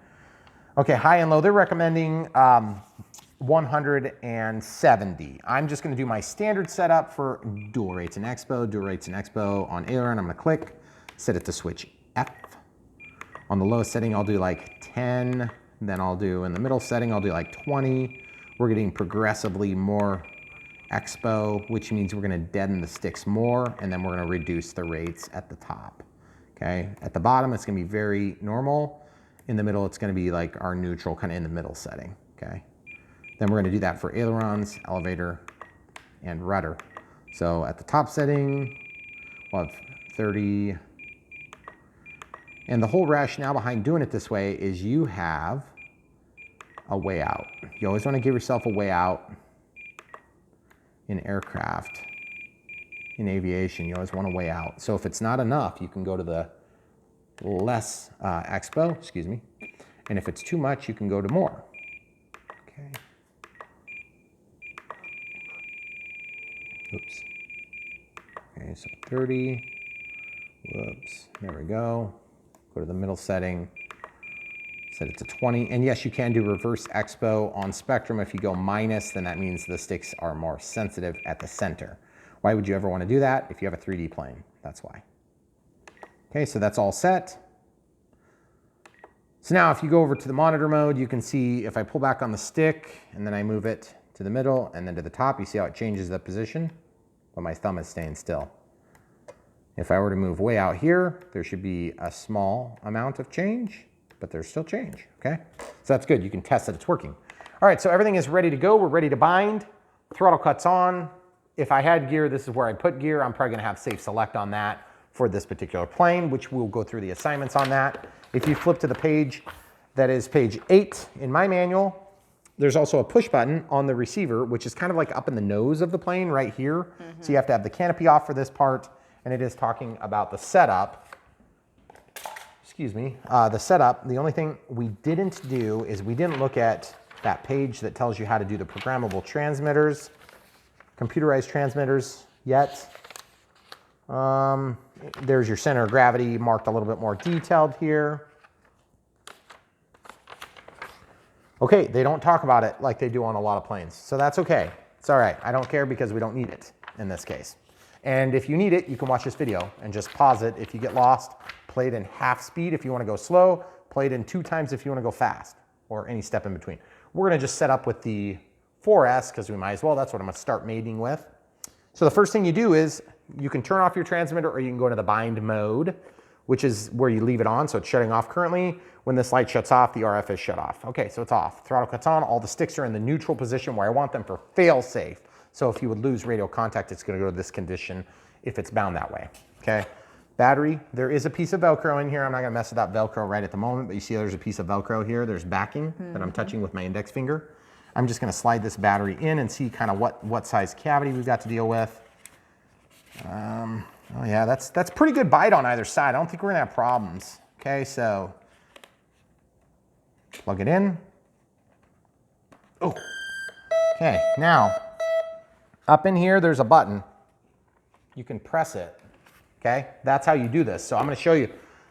Speaker 1: Okay, high and low, they're recommending 170. I'm just gonna do my standard setup for dual rates and expo, on aileron. I'm gonna click, set it to switch F. On the lowest setting, I'll do like 10. Then I'll do, in the middle setting, I'll do like 20. We're getting progressively more expo, which means we're gonna deaden the sticks more, and then we're gonna reduce the rates at the top, okay? At the bottom, it's gonna be very normal. In the middle, it's gonna be like our neutral, kind of in the middle setting, okay? Then we're gonna do that for ailerons, elevator, and rudder. So at the top setting, we'll have 30. And the whole rationale behind doing it this way is you have a way out. You always wanna give yourself a way out in aircraft. In aviation, you always want a way out. So if it's not enough, you can go to the less expo, excuse me. And if it's too much, you can go to more, okay. Oops. Okay, so 30, whoops, there we go. Go to the middle setting, set it to 20. And yes, you can do reverse expo on spectrum. If you go minus, then that means the sticks are more sensitive at the center. Why would you ever want to do that? If you have a 3D plane, that's why. Okay, so that's all set. So now if you go over to the monitor mode, you can see if I pull back on the stick and then I move it to the middle and then to the top, you see how it changes the position, but my thumb is staying still. If I were to move way out here, there should be a small amount of change, but there's still change, okay? So that's good, you can test that it's working. All right, so everything is ready to go. We're ready to bind. Throttle cuts on. If I had gear, this is where I put gear. I'm probably gonna have safe select on that for this particular plane, which we'll go through the assignments on that. If you flip to the page that is page 8 in my manual, there's also a push button on the receiver, which is kind of like up in the nose of the plane right here. So you have to have the canopy off for this part, and it is talking about the setup. excuse me, the setup, the only thing we didn't do is we didn't look at that page that tells you how to do the programmable transmitters, computerized transmitters yet. There's your center of gravity marked a little bit more detailed here. Okay, they don't talk about it like they do on a lot of planes, so that's okay. It's all right. I don't care because we don't need it in this case. And if you need it, you can watch this video and just pause it. If you get lost, play it in half speed if you want to go slow, play it in 2 times if you want to go fast, or any step in between. We're going to just set up with the 4S because we might as well. That's what I'm going to start mating with. So the first thing you do is you can turn off your transmitter or you can go into the bind mode, which is where you leave it on. So it's shutting off currently. When this light shuts off, the RF is shut off. Okay, so it's off. Throttle cuts on. All the sticks are in the neutral position where I want them for fail safe. So if you would lose radio contact, it's going to go to this condition if it's bound that way. Okay. Battery, there is a piece of Velcro in here. I'm not going to mess with that Velcro right at the moment, but you see there's a piece of Velcro here. There's backing that I'm touching with my index finger. I'm just going to slide this battery in and see kind of what size cavity we've got to deal with. Oh yeah, that's pretty good bite on either side. I don't think we're going to have problems. Okay, so plug it in. Oh, okay, now up in here, there's a button. You can press it. Okay, that's how you do this. So I'm going to show you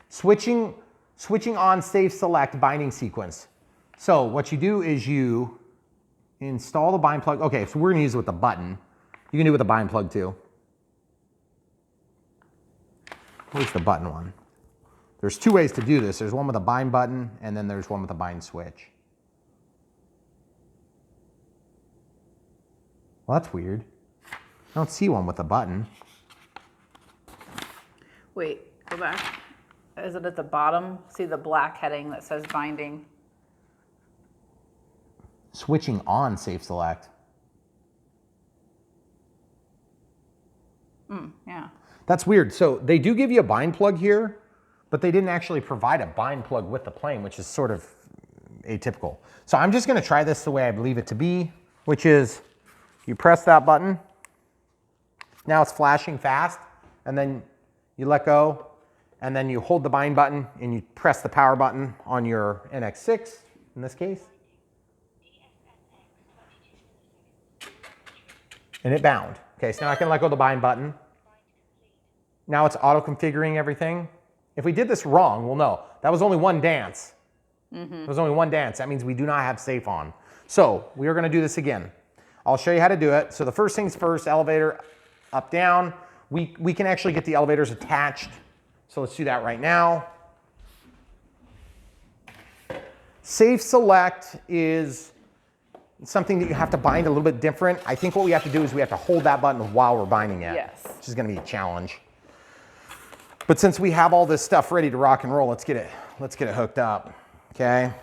Speaker 1: switching on safe select binding sequence. So what you do is you install the bind plug. Okay, so we're going to use it with the button. You can do it with the bind plug too. Where's the button one? There's 2 ways to do this. There's one with a bind button and then there's one with a bind switch. Well, that's weird. I don't see one with a button.
Speaker 2: Wait, go back. Is it at the bottom? See the black heading that says binding?
Speaker 1: Switching on safe select.
Speaker 2: Yeah.
Speaker 1: That's weird. So they do give you a bind plug here, but they didn't actually provide a bind plug with the plane, which is sort of atypical. So I'm just going to try this the way I believe it to be, which is you press that button. Now it's flashing fast, and then you let go, and then you hold the bind button and you press the power button on your NX6 in this case. And it bound. Okay, so now I can let go of the bind button. Now it's auto configuring everything. If we did this wrong, we'll know. That was only one dance. It was only one dance. That means we do not have safe on. So we are going to do this again. I'll show you how to do it. So the first things first, elevator up, down. We can actually get the elevators attached. So let's do that right now. Safe select is something that you have to bind a little bit different. I think what we have to do is we have to hold that button while we're binding it.
Speaker 2: Yes.
Speaker 1: Which is going to be a challenge. But since we have all this stuff ready to rock and roll, let's get it hooked up. Okay.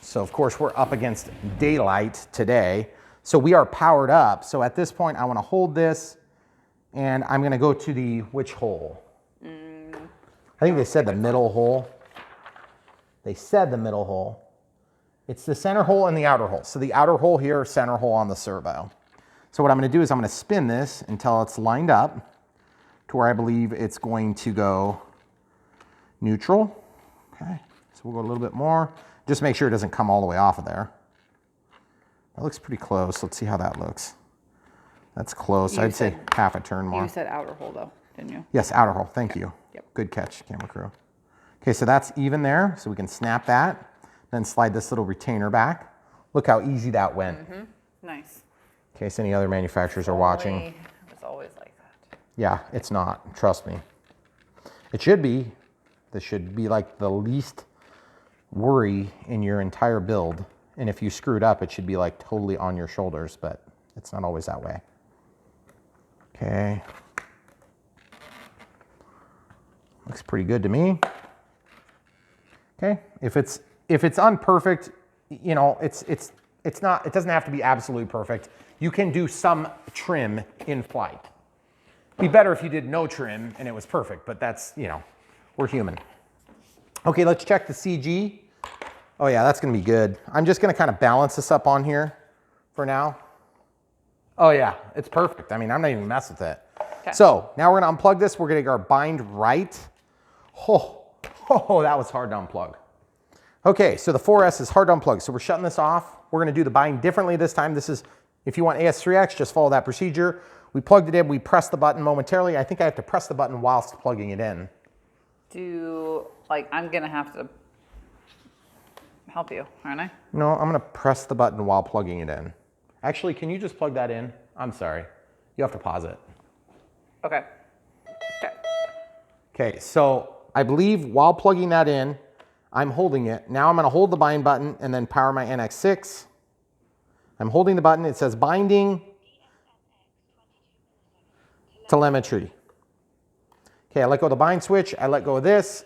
Speaker 1: So of course we're up against daylight today. So we are powered up. So at this point I want to hold this and I'm going to go to the which hole? I think they said the middle hole. They said the middle hole. It's the center hole and the outer hole. So the outer hole here, center hole on the servo. So what I'm going to do is I'm going to spin this until it's lined up to where I believe it's going to go neutral. Okay, so we'll go a little bit more. Just make sure it doesn't come all the way off of there. That looks pretty close. Let's see how that looks. That's close. I'd say half a turn more.
Speaker 2: You said outer hole though, didn't you?
Speaker 1: Yes, outer hole. Thank you.
Speaker 2: Yep.
Speaker 1: Good catch, camera crew. Okay, so that's even there. So we can snap that, then slide this little retainer back. Look how easy that went.
Speaker 2: Nice.
Speaker 1: In case any other manufacturers are watching.
Speaker 2: It was always like that.
Speaker 1: Yeah, it's not. Trust me. It should be. This should be like the least worry in your entire build. And if you screw it up, it should be like totally on your shoulders, but it's not always that way. Okay. Looks pretty good to me. Okay. If it's unperfect, you know, it doesn't have to be absolutely perfect. You can do some trim in flight. Be better if you did no trim and it was perfect, but that's, you know, we're human. Okay, let's check the CG. Oh yeah, that's gonna be good. I'm just gonna kind of balance this up on here for now. Oh yeah, it's perfect. I mean, I'm not even messing with it. Okay. So now we're gonna unplug this. We're gonna get our bind right. Oh, Oh, that was hard to unplug. Okay, so the 4S is hard to unplug. So we're shutting this off. We're gonna do the bind differently this time. This is, if you want AS3X, just follow that procedure. We plugged it in, we pressed the button momentarily. I think I have to press the button whilst plugging it in.
Speaker 2: I'm gonna have to help you, aren't I?
Speaker 1: No, I'm gonna press the button while plugging it in. Actually, can you just plug that in? I'm sorry, you have to pause it.
Speaker 2: Okay.
Speaker 1: Okay, so I believe while plugging that in, I'm holding it. Now I'm gonna hold the bind button and then power my NX6. I'm holding the button, it says binding telemetry. Okay, I let go of the bind switch, I let go of this.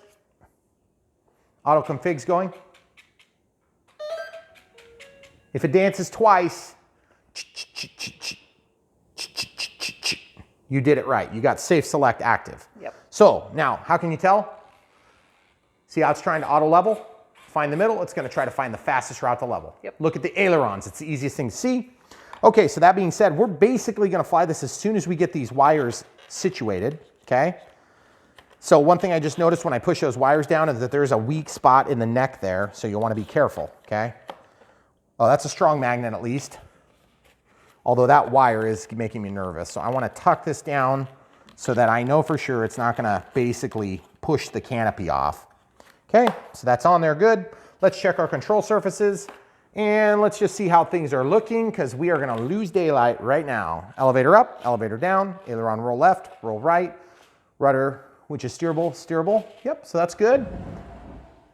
Speaker 1: Auto config's going. If it dances twice, you did it right. You got safe select active.
Speaker 2: Yep.
Speaker 1: So now, how can you tell? See how it's trying to auto level? Find the middle, it's gonna try to find the fastest route to level.
Speaker 2: Yep.
Speaker 1: Look at the ailerons, it's the easiest thing to see. Okay, so that being said, we're basically gonna fly this as soon as we get these wires situated, okay? So one thing I just noticed when I push those wires down is that there's a weak spot in the neck there, so you'll wanna be careful, okay? Oh, that's a strong magnet at least. Although that wire is making me nervous. So I wanna tuck this down so that I know for sure it's not gonna basically push the canopy off. Okay, so that's on there good. Let's check our control surfaces and let's just see how things are looking because we are gonna lose daylight right now. Elevator up, elevator down, aileron roll left, roll right, rudder, which is steerable. Yep, so that's good.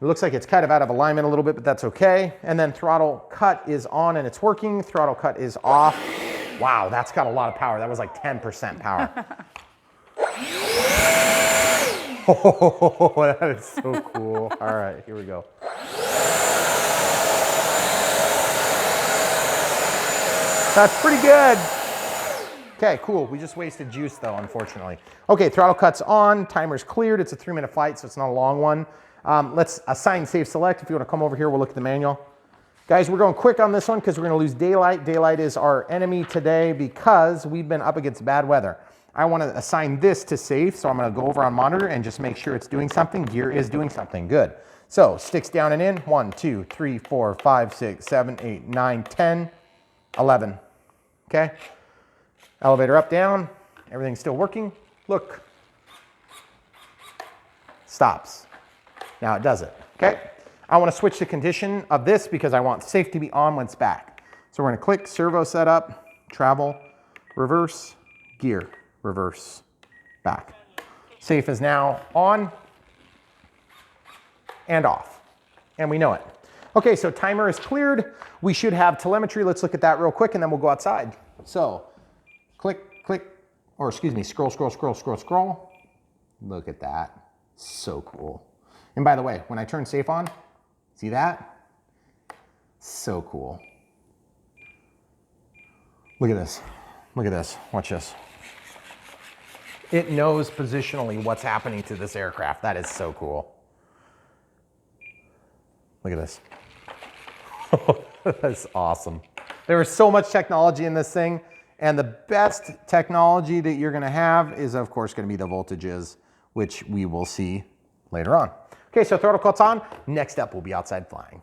Speaker 1: It looks like it's kind of out of alignment a little bit, but that's okay. And then throttle cut is on and it's working. Throttle cut is off. Wow, that's got a lot of power. That was like 10% power. Oh, that is so cool. All right, here we go. That's pretty good. Okay, cool. We just wasted juice though, unfortunately. Okay, throttle cut's on, timer's cleared. It's a 3-minute flight, so it's not a long one. Let's assign safe select. If you want to come over here, we'll look at the manual. Guys, we're going quick on this one because we're going to lose daylight. Daylight is our enemy today because we've been up against bad weather. I want to assign this to safe, so I'm going to go over on monitor and just make sure it's doing something. Gear is doing something. Good. So sticks down and in. 1, 2, 3, 4, 5, 6, 7, 8, 9, 10, 11. Okay. Elevator up, down. Everything's still working. Look. Stops. Now it does it. Okay. I want to switch the condition of this because I want safe to be on when it's back. So we're going to click servo setup, travel, reverse, gear. Reverse, back. Safe is now on and off, and we know it. Okay, so timer is cleared. We should have telemetry. Let's look at that real quick and then we'll go outside. So click, click, or excuse me, scroll, scroll, scroll, scroll, scroll. Look at that, so cool. And by the way, when I turn safe on, see that? So cool. Look at this, watch this. It knows positionally what's happening to this aircraft. That is so cool. Look at this. That's awesome. There is so much technology in this thing, and the best technology that you're gonna have is of course gonna be the voltages, which we will see later on. Okay, so throttle cut's on. Next up, we'll be outside flying.